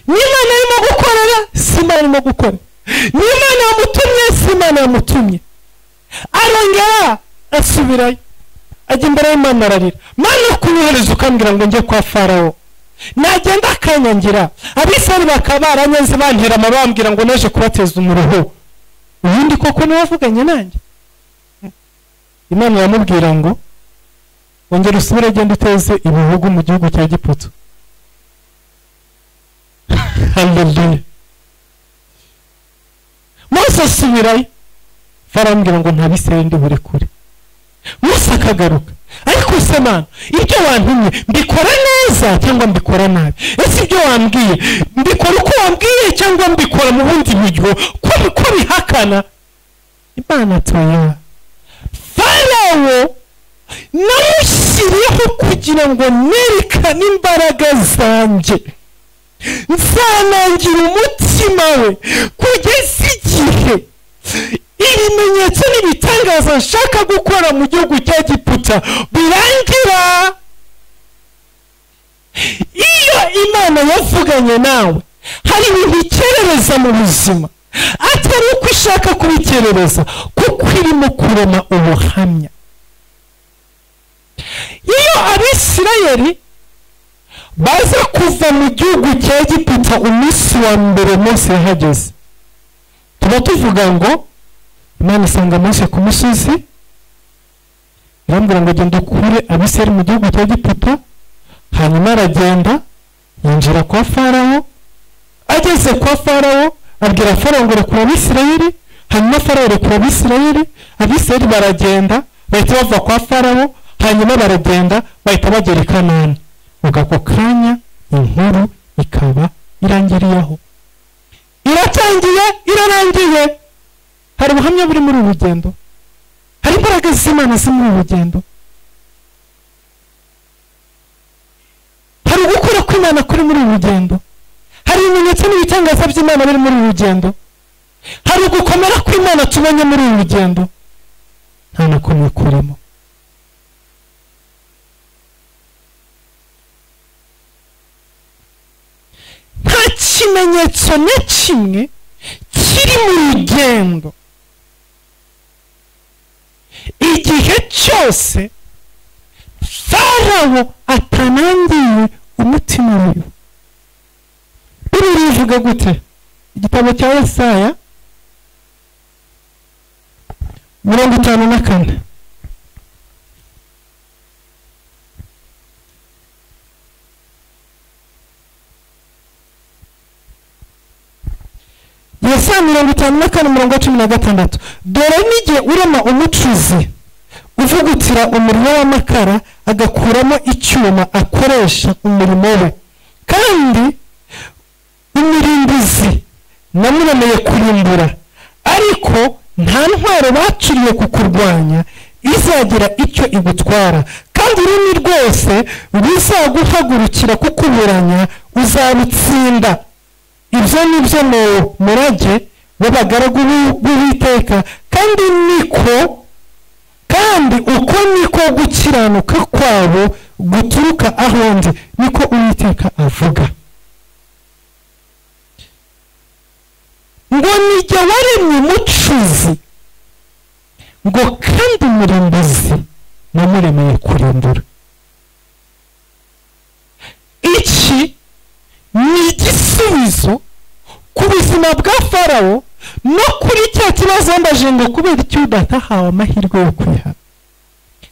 N'Imana arimo gukorera, si Imana arimo gukora. N'Imana yamutumye, si Imana yamutumye. Arongera asubirayo, ajya imbere y'Imana ararira, Mana kunyohereza ukambwira ngo njye kwa Farawo. Nagenda akanyangira, Abisirayeli bakaba baranyanze bantera amabambwira ngo naje kubateza umuruho. Ubundi koko niwe wavuganye nanjye? Imana yamubwira ngo ongera usubire genda uteze ibihugu mu gihugu cya Egiputa. Hallelujah. Mose asubirayo, Farawo ambwira ngo nta Bisirayeli ndi buri kure. Mose akagaruka, ariko se Mana ibyo wantumye mbikora neza cyangwa mbikora nabi? Ese ibyo wambwiye mbikora uko wambwiye cyangwa mbikora mu bundi buryo ko bihakana? Imana atoya, Farawo namushyiriyeho kugira ngo nerekane imbaraga zanjye, nzanangira umutima we kugeza igihe ibimenyetso n'ibitangaza nshaka gukora mu gihugu cya Egiputa birangira. Iyo Imana yavuganye nawe hari ibintu ikerereza mu buzima, atari uko ishaka kubikerereza, kuko irimo kurema ubuhamya. Iyo Abisirayeli baza kuva mu gihugu cya Egiputa umunsi wa mbere Mose yahageze, tuba tuvuga ngo Imana isanga Mose ku musozi, irambwira ngo genda ukure Abisirayeli mu gihugu cya Egiputa. Hanyuma aragenda yinjira kwa Farawo, ageze kwa Farawo abwira Farawo ngo rekura Abisirayeli. Hanyuma Farawo rekura Abisirayeli, Abisirayeli baragenda bahita bava kwa Farawo, hanyuma baragenda bahita bagera i Kanani. Ako kanya inkuru ikaba irangiriyeho, iratangiye, irarangiye. Hari ubuhamya buri muri uru rugendo, hari imbaraga z'Imana ziri muri uru rugendo, hari ugukora kw'Imana kuri muri uru rugendo, hari ibimenyetso n'ibitangaza by'Imana biri muri uru rugendo, hari ugukomera kw'Imana tubonye muri uru rugendo. Nta na kumwe kurimo. Nta kimenyetso na kimwe kiri mu rugendo. Igihe cyose Farawo atanangiye umutima wiwe. Bibiri ivuga gute? Igitabo cya Yesaya 54. Yesaya 54:16. Dore n'igihe urema umucuzi uvugutira umuriro w'amakara agakuramo icyuma akoresha umurimo we, kandi umurimbuzi namuremeye kurimbura, ariko nta ntwaro bacuriye kukurwanya izagira icyo igutwara, kandi ururimi rwose ruzaguhagurukira kukuburanya uzarutsinda. Ibyo ni byo murage w'abagaragu b'Uwiteka, kandi uko niko gukiranuka kwabo guturuka aho ndi, niko Uwiteka avuga. Ngo nijye waremye umucuzi, ngo kandi umurimbuzi namuremeye kurimbura. Iki ni igisubizo ku buzima bwa Farawo no kuri cya kibazo mbaje ngo kubera icyo udatahawe amahirwe yo kwihana.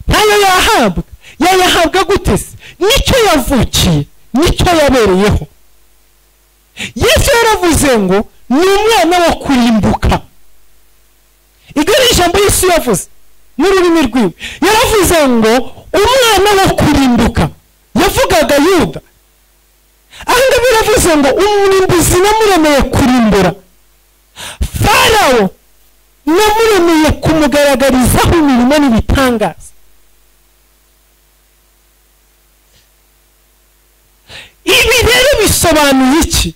Ntayo yahabwa gute se? Nicyo yavukiye, nicyo yabereyeho. Yesu yaravuze ngo ni umwana wo kurimbuka. Igari ijambo Yesu yavuze n'ururimi rwiwe, yaravuze ngo umwana wo kurimbuka. Yavugaga Yuda. Ahanga biravuze ngo umurimbuzi namuremeye kurimbura. Farawo namuremeye kumugaragarizaho imirimo n'ibitangaza. Ibi rero bisobanuye iki?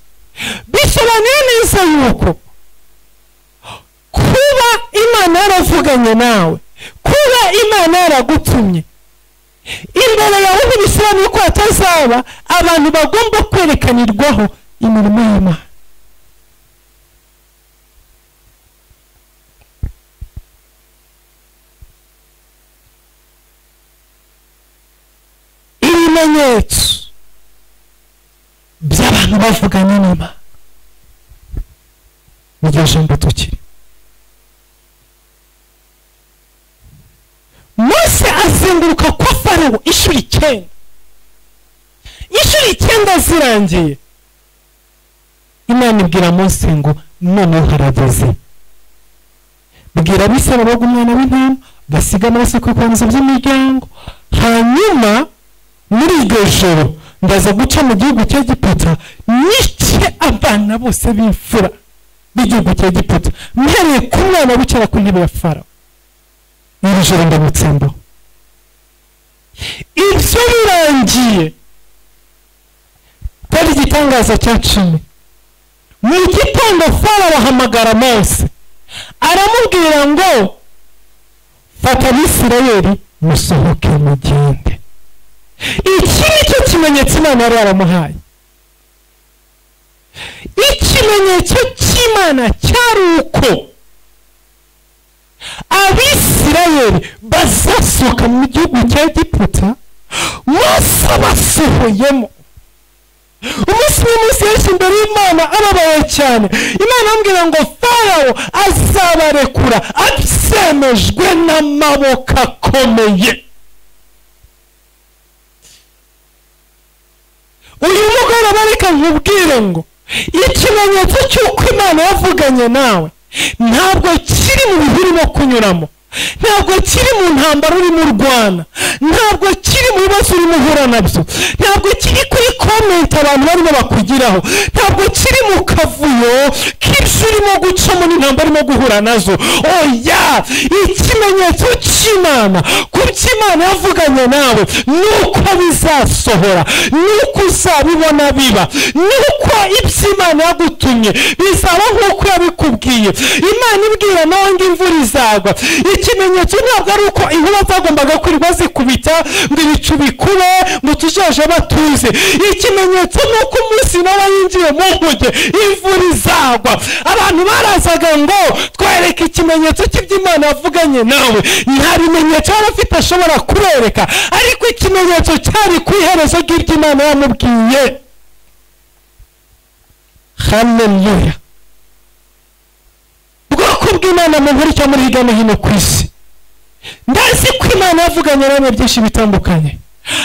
Bisobanuye neza yuko kuba Imana yaravuganye nawe, kuba Imana yaragutumye, imbere yawe ntibisobanuye ko hatazaba abantu bagomba kwerekanirwaho imirimo y'Imana. Ibimenyetso by'abantu bavuganye n'Imana n'iryo jambo tukiri. Mose azenguruka kwa Farawo inshuro 9. Inshuro 9 zirangiye, Imana ibwira Mose ngo noneho harageze. Bwira Abisirayeli baga umwana w'intama, basiga amaraso ku bikanzu by'imiryango, hanyuma muri iryo joro ndaza guca mu gihugu cya Egiputa nice abana bose b'imfura b'igihugu cya Egiputa, mpereye ku mwana wicara ku ntebe ya Farawo. Iri joro ndamutsembaho. Ibyo birangiye, tari igitangaza cya 10. Mu gitondo Farawo ahamagara Mose, aramubwira ngo fata Abisirayeli musohoke mugende. Iki nicyo kimenyetso Imana yari yaramuhaye. Ikimenyetso cy'Imana cyari uko Abisirayeli bazasohoka mu gihugu cya Egiputa, Mose basohoyemo. Umunsi Yesu imbere y'Imana ababaye cyane. Imana ambwira ngo Farawo azabarekura abyemejwe n'amaboko akomeye. Uyu mugoroba reka nkubwire ngo ikimenyetso cy'uko Imana yavuganye nawe ntabwo kiri mu bihe urimo kunyuramo, ntabwo kiri mu ntambara urimo urwana, ntabwo kiri mu bibazo urimo uhura nabyo, ntabwo kiri kuri komenti abantu barimo bakugiraho, ntabwo kiri mu kavuyo k'ibyo urimo gucamo n'intambara urimo guhura nazo. Oya, ikimenyetso cy'Imana ku by'Imana yavuganye nawe nuko bizasohora, nuko uzabibona biba, nuko iby'Imana yagutumye bizaba nk'uko yabikubwiye. Imana ibwira nawe ngo imvura izagwa. Ikimenyetso ntabwo ari uko inkuba zagombaga kwirirwa zikubita ngo ibicu bikube ngo tuzaje batuze. Ikimenyetso ni uko umunsi nawe yinjiye mu nkuge imvura izagwa. Abantu barazaga ngo twereke ikimenyetso cy'iby'Imana yavuganye nawe nta bimenyetso yari afite ashobora kubereka, ariko ikimenyetso cyari ku iherezo ry'iby'Imana yamubwiye. Haleluya. Ubwoko bw'Imana mu nkuru cyo muri hirya no hino ku isi, ndazi ko Imana yavuganye namwe byinshi bitandukanye,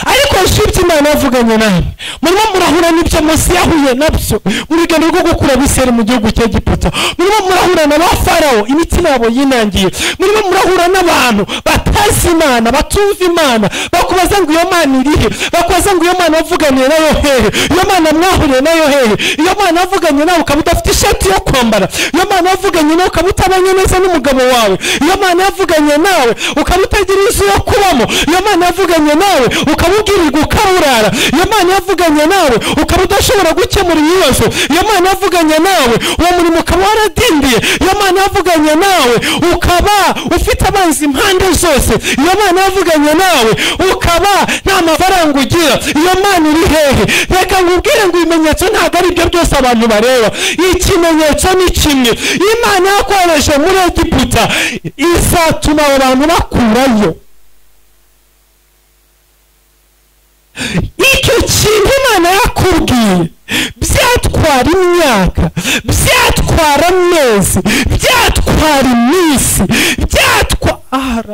ariko nshuti Imana yavuganye namwe murimo murahura n'ibyo Mose yahuye nabyo mu rugendo rwo gukura Abisirayeli mu gihugu cy'Egiputa. Murimo murahura na ba Farawo imitima yabo yinangiye, murimo murahura n'abantu batazi Imana, batumva Imana, bakubaza ngo iyo Mana irihe, bakubaza ngo iyo Mana wavuganiye nayo hehe, iyo Mana mwahuriye nayo hehe, iyo Mana wavuganye nawe ukaba udafite ishati yo kwambara, iyo Mana wavuganye nawe ukaba utabanye neza n'umugabo wawe, iyo Mana yavuganye nawe ukaba utagira inzu yo kubamo, iyo Mana yavuganye nawe ukaba ubwirirwa ukarurara, iyo Mana yavuganye nawe ukaba udashobora gukemura ibibazo, iyo Mana yavuganye nawe uwo murimo ukaba waradindiye, iyo Mana yavuganye nawe ukaba ufite abanzi impande zose, iyo Mana yavuganye nawe ukaba nta mafaranga ugira, iyo Mana iri hehe? Reka nkubwire ngo ibimenyetso ntabwo ari byo byose abantu bareba. Ikimenyetso ni kimwe, Imana yakoresheje muri Egiputa izatuma abo bantu bakurayo. Icyo kintu Imana yakubwiye byatwara imyaka, byatwara amezi, byatwara iminsi,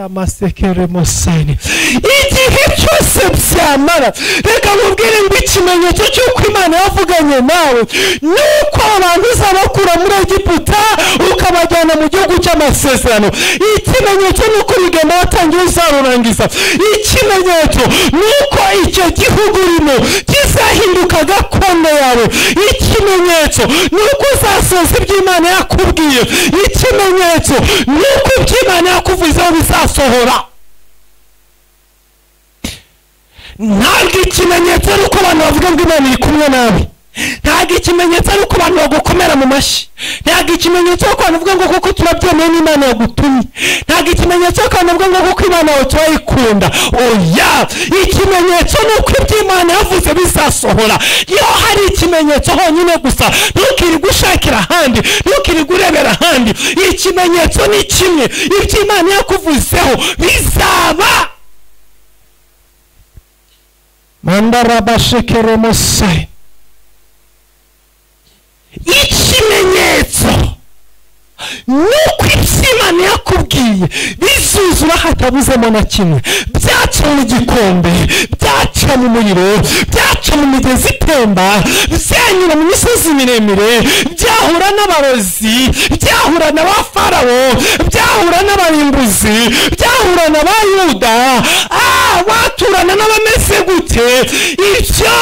amasekere museni, igihe cyose byamara. Reka nkubwire ngo ikimenyetso cy'uko Imana yavuganye nawe nuko abantu uzabakura muri Egiputa ukabajyana mu gihugu cy'amasezerano. Ikimenyetso nuko urugendo watangiye uzarurangiza. Ikimenyetso nuko icyo gihugu urimo kizahinduka gakondo yawe. Ikimenyetso nuko uzasoza iby'Imana yakubwiye. Ikimenyetso nuko iby'Imana yakuvuzeho bizasohora. Ntabwo ikimenyetso ari uko abantu bavuga ngo Imana iri kumwe nawe. Ntabwo ikimenyetso ari uko abantu bagukomera mu mashyi. Ntabwo ikimenyetso ko abantu bavuga ngo kuko turabyemeye n'Imana yagutumye. Ntabwo ikimenyetso ko abantu bavuga ngo kuko Imana yawe turayikunda. Oya, ikimenyetso ni uko iby'Imana yavuze bizasohora. Iyo hari ikimenyetso honyine gusa, ntukiri gushakira ahandi, ntukiri gurebera ahandi. Ikimenyetso ni kimwe, iby'Imana yakuvuzeho bizaba. Mandarabashekere Mose. Ikimenyetso nuko iby'Imana yakubwiye bizuzura hatabuzemo na kimwe. Byaca mu gikombe, byaca mu muriro, byaca mu migezi itemba, byanyura mu misozi miremire, byahura n'abarozi, byahura na ba Farawo, byahura n'abarimbuzi, byahura na ba Yuda, waturana n'abameze gute. Ibyo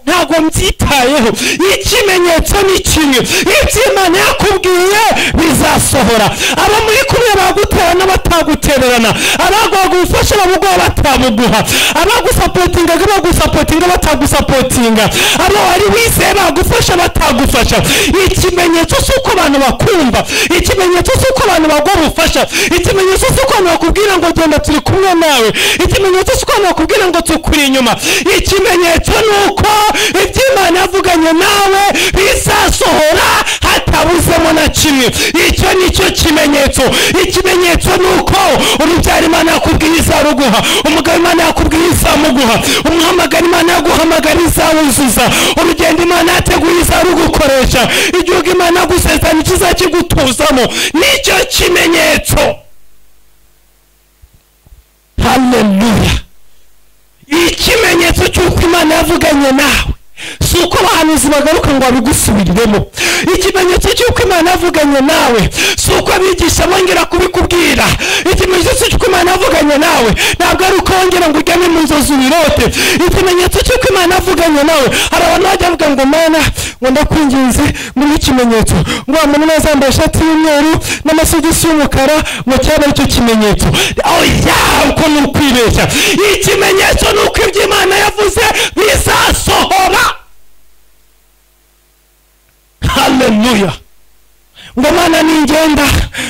ntabwo mbyitayeho. Ikimenyetso ni kimwe, iby'Imana yakubwiye bizasohora. Abo muri kumwe bagutera n'abatagutererana, abagufasha bamuguha batamuguha, abagusapotinga bagusapotinga batagusapotinga, abo wari wizeye bagufasha batagufasha. Ikimenyetso cy'uko abantu bakumva, ikimenyetso cy'uko abantu bagufasha, ikimenyetso cy'uko abantu bakubwira ngo genda turi kumwe nawe, ikimenyetso cy'uko abantu bakubwira ngo tukuri inyuma. Ikimenyetso nuko iby'Imana yavuganye nawe bizasohora hatabuzemo na kimwe. Icyo nicyo kimenyetso. Ikimenyetso nuko urubyaro Imana yakubwiye izaruguha, umugabo Imana yakubwiye izamuguha, umuhamagara Imana yaguhamagara izawuzuza, urugendo Imana yateguye izarugukoresha, igihugu Imana yagusezeranya kizakigutuzamo. Nicyo kimenyetso. Haleluya. Ikimenyetso cy'uko Imana yavuganye nawe si uko abahanuzi bagaruka ngo babigusubiriremo. Ikimenyetso cy'uko Imana yavuganye nawe si uko abigisha bongera kubikubwira. Ikimenyetso cy'uko Imana yavuganye nawe ntabwo ari uko wongera ngo ujyane mu nzozi ubirote. Ikimenyetso cy'uko Imana yavuganye nawe, hari abantu bajya bavuga ngo Mana ngo ndakwinginze muri ikimenyetso ngo umuntu neza yambaye ishati y'umweru n'amasogisi y'umukara ngo cyaba icyo kimenyetso. Oya, uko ni ukwibeshya. Ikimenyetso ni uko iby'Imana yavuze bizasohora. Haleluya. ngo Mana ningenda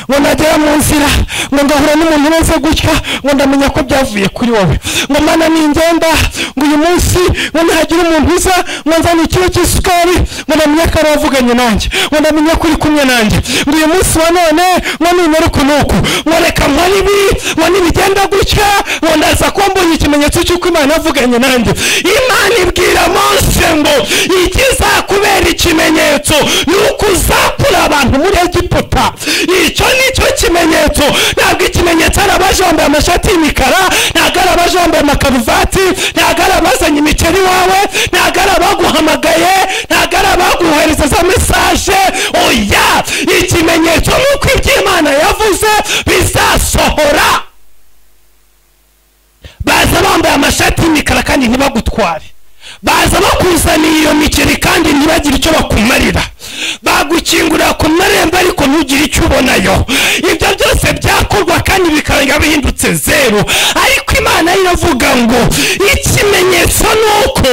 ngo nagera mu nzira ngo ngahura n'umuntu wese gutya ngo ndamenya ko byavuye kuri wowe. Ngo Mana ningenda ngo uyu munsi ngo ntagira umuntu uza ngo nzane ikiro cy'isukari ngo ndamenya ko aravuganye nanjye ngo ndamenya ko uri kumwe nanjye. Ngo uyu munsi wa none ngo nimere ukunuku ngo reka nkore ibi ngo nibigenda gutya ngo ndaza ko mbonye ikimenyetso cy'uko Imana yavuganye nanjye. Imana ibwira Mose ngo ikizakubera ikimenyetso ni uko uzakura abantu muri Egiputa. Icyo nicyo kimenyetso. Ntabwo ikimenyetso ari abaje bambaye amashati y'imikara, ntabwo ari abaje bambaye amakaruvati, ntabwo ari abazanye imiceri wawe, ntabwo ari abaguhamagaye, ntabwo ari abaguhereza za mesaje. Oya, ikimenyetso ni uko iby'Imana yavuze bizasohora. Baza bambaye amashati y'imikara kandi ntibagutware, baza bakuzaniye iyo miceri kandi ntibagire icyo bakumarira, bagukingurira ku marembo ariko ntugire icyo ubonayo. Ibyo byose byakorwa kandi bikaba bihindutse zero. Ariko Imana iravuga ngo ikimenyetso ni uko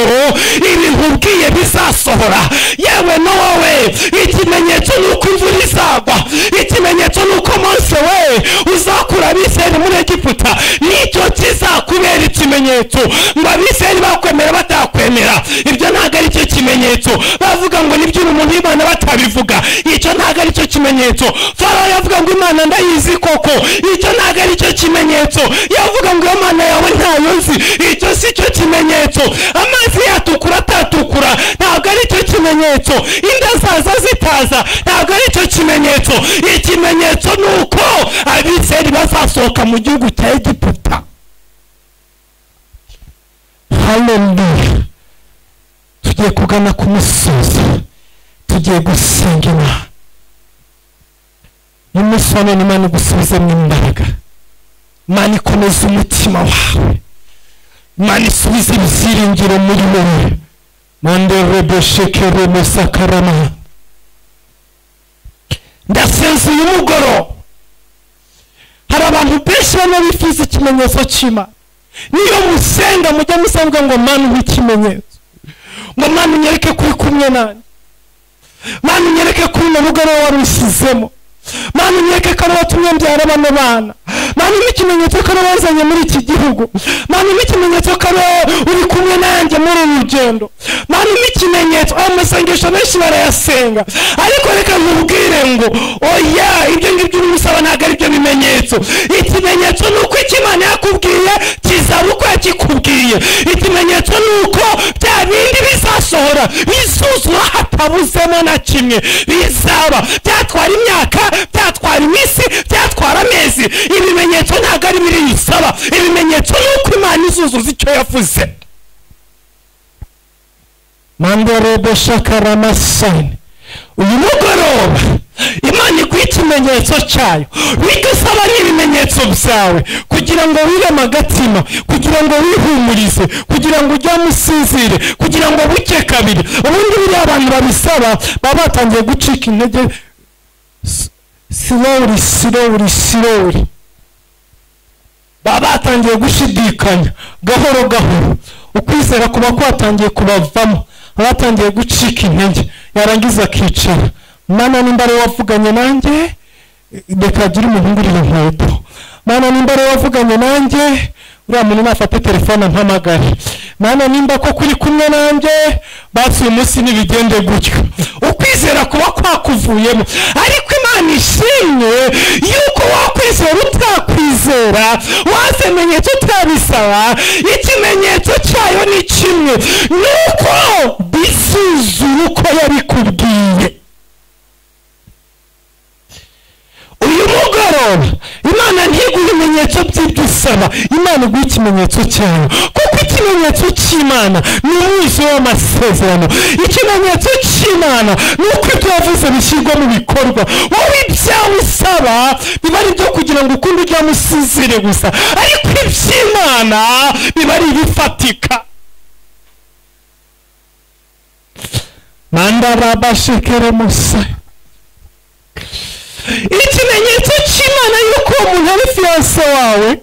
ibintu ubwiye bizasohora. Yewe no wowe, ikimenyetso ni uko imvura izagwa, ikimenyetso ni uko Mose we uzakura Abisirayeli muri Egiputa. Nicyo kizakubera ikimenyetso. Ngo Abisirayeli bakwemera batakwemera, ibyo ntabwo ari cyo kimenyetso. Bavuga ngo nibyo umuntu w'Imana batabivuga, icyo ntabwo ari cyo kimenyetso. Farawo yavuga ngo Imana ndayizi koko, icyo ntabwo ari cyo kimenyetso. Yavuga ngo Imana yawe ntayo nzi, icyo si cyo kimenyetso. Amazi yatukura atatukura ntabwo ari cyo kimenyetso. Inda zaza zitaza ntabwo ari cyo kimenyetso. Ikimenyetso ni uko Abisirayeli bazasohoka mu gihugu cya Egiputa. Haleluya. Tugiye kugana ku musozi, tugiye gusenga Imana. Umunsi wa none Imana igusubizemo imbaraga, Imana ikomeza umutima wawe, Imana isubize ibyiringiro muri wowe. Manderebe shekere musakarama. Ndasenze uyu mugoroba, hari abantu benshi bano bifuza ikimenyetso cy'Imana. Niyo musenga mujya musanga ngo Mana nk'ikimenyetso, ngo Mana unyereke kuri kumwe nanjye, Mana unyereke kuri uno mugoroba warushyizemo, Mana unyereke ko watumye mbyara bano bana, Mana ikimenyetso ko wazanye muri iki gihugu, Mana ikimenyetso ko uri kumwe nanjye muri uru rugendo, Mana ikimenyetso. Amasengesho benshi barayasenga, ariko reka nkubwire ngo oya, ibyo ngibyo umusaba ntabwo ari byo bimenyetso. Ikimenyetso ni uko Imana yakubwiye kizaba uko yakikubwiye. Ikimenyetso ni uko bya bindi bizasohora, bizuzura hatabuzemo na kimwe. Bizaba byatwara imyaka, byatwara iminsi, byatwara amezi. Ibimenyetso ntabwo ari biri bisaba. Ibimenyetso ni uko Imana izuzuza icyo yavuze. Mandorebe shakaramasani. Uyu mugoroba Imana iguha ikimenyetso cyayo, bidusaba n'ibimenyetso byawe kugira ngo wireme agatima, kugira ngo wihumurize, kugira ngo ujye musinzire, kugira ngo buke kabiri. Ubundi biriya abantu babisaba baba batangiye gucika intege slowly, baba batangiye gushidikanya gahoro gahoro. Ukwizera kuba kwatangiye kubavamo, batangiye gucika intege, yarangiza akicara. Mana nimba ari wavuganye nanjye, reka gira umuhungu uri inkweto. Mana nimba ari wavuganye nanjye, uriya muntu nafate telefone mpamagare. Mana nimba ko kuri kumwe nanjye, basi uyu munsi nibigende gutyo. Ukwizera kuba kwakuvuyemo, ariko Imana ishimye yuko wakwizera utakwizera, wasemenyetso utabisaba. Ikimenyetso cyayo ni kimwe, nuko bisuzura uko yabikubwiye. Uyu mugoroba Imana ntiguha ibimenyetso by'ibyo usaba, Imana iguha ikimenyetso cyayo, kuko ikimenyetso cy'Imana ni umwizo w'amasezerano. Ikimenyetso cy'Imana ni uko ibyo yavuze bishyirwa mu bikorwa. Wowe ibyawe usaba biba ari ibyo kugira ngo ukunde ujya musizire gusa, ariko iby'Imana biba ari ibifatika. Mandarabashekere musa. Ikimenyetso cy'Imana yuko umuntu ari fiancé wawe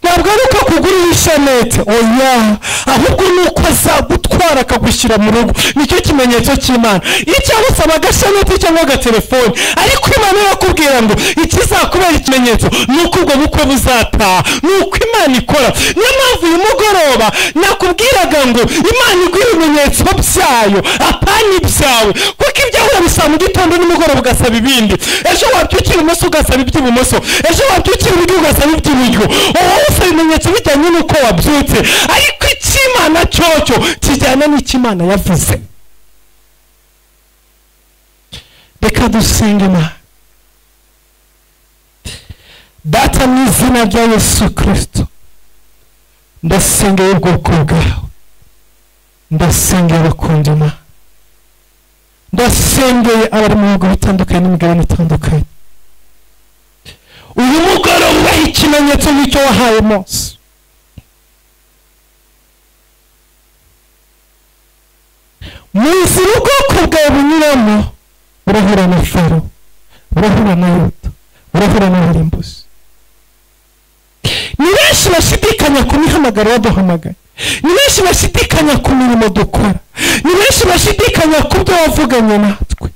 ntabwo ari uko kugurisha nete oya, ahubwo ni uko azagutwara akagushyira mu rugo. Nicyo kimenyetso cy'Imana. Cyangwa usaba agashanete cyangwa agatelefoni, ariko Imana irakubwira ngo ikizakubera ikimenyetso ni uko ubwo bukwe buzataha. Ni uko Imana ikora. Niyo mpamvu uyu mugoroba nakubwiraga ngo Imana iguha ibimenyetso byayo apana ibyawe, kuko ibyawe urabisaba mu gitondo n'umugoroba ugasaba ibindi. Ejo wabyukira ibumoso ugasaba iby'ibumoso, ejo wabyukira iburyo ugasaba iby'iburyo. Wowe usaba ibimenyetso bijyanye n'uko wabyutse, ariko icy'Imana cyocyo kijyana n'icy'Imana yavuze. Reka dusenge Imana. Data, mu izina rya Yesu Kristo, ndasengeye ubwoko bwawe, ndasengeye abakunda Imana, ndasengeye abari mu bihugu bitandukanye n'imigabane itandukanye. Uyu mugoroba ubaha ikimenyetso nk'icyo wahaye Mose. Mu nzira ubwoko bwawe bunyuramo urahura na Farawo, urahura na Yuda, urahura n'abarimbuzi. Ni benshi bashidikanya ku mihamagaro waduhamagaye, ni benshi bashidikanya ku mirimo dukora, ni benshi bashidikanya ku byo wavuganye natwe,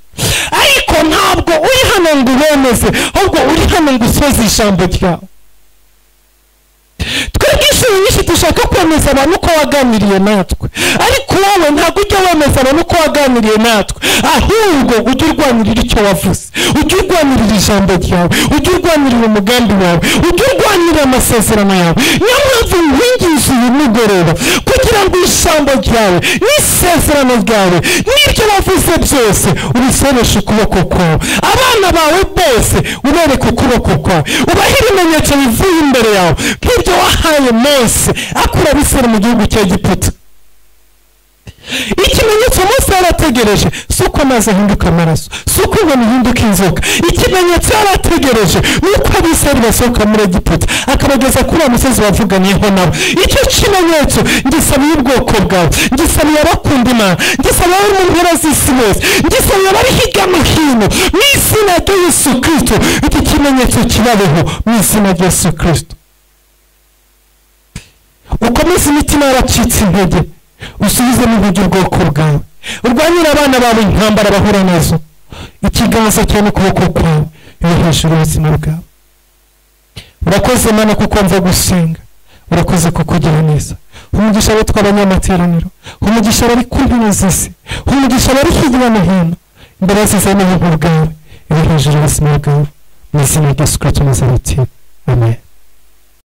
ariko ntabwo uri hano ngo ubemeze, ahubwo uri hano ngo usoze ijambo ryawe. Twebwe inshuro nyinshi dushaka kwemeza abantu ko waganiriye natwe, ariko wowe ntabwo ujya wemeza abantu ko waganiriye natwe, ahubwo ujya urwanirira icyo wavuze, ujya urwanirira ijambo ryawe, ujya urwanirira umugambi wawe, ujya urwanirira amasezerano yawe. Niyo mpamvu nkwinginze uyu mugoroba kugira ngo ijambo ryawe n'isezerano ryawe n'ibyo wavuze byose ubisoreshe ukuboko kwawe. Abana bawe bose ubereke ukuboko kwawe, ubahe ibimenyetso bivuye imbere yawe nk'ibyo wahaye Mose akura Abisirayeli mu gihugu cya Egiputa. Ikimenyetso Mose yarategereje si uko amazi ahinduka amaraso, si uko inkoni ihinduka inzoka. Ikimenyetso yarategereje ni uko Abisirayeli basohoka muri Egiputa akabageza kuri uwo musozi bavuganiyeho nabo. Icyo kimenyetso ngisabiye ubwoko bwawe, ngisabiye abakunda Imana, ngisabiye abari mu mpera z'isi bose, ngisabiye abari hirya no hino, mu izina rya Yesu Kristo. Iki kimenyetso kibabeho mu izina rya Yesu Kristo. Ukomeze imitima yaracitse intege, usubize mu buryo ubwoko bwawe, urwanira abana bawe intambara bahura nazo. Ikiganza cyawe n'ukuboko kwawe biri hejuru y'ubuzima bwawe. Urakoze Mana kuko mva gusenga, urakoze kukugira neza. Umugisha abo tw'abanyamateraniro, umugisha bari ku mpera z'isi, umugisha bari hirya no hino, imbabazi zawe n'ubuntu bwawe biri hejuru y'ubuzima bwawe, mu izina rya Yesu Kristo Nazareti. Amen.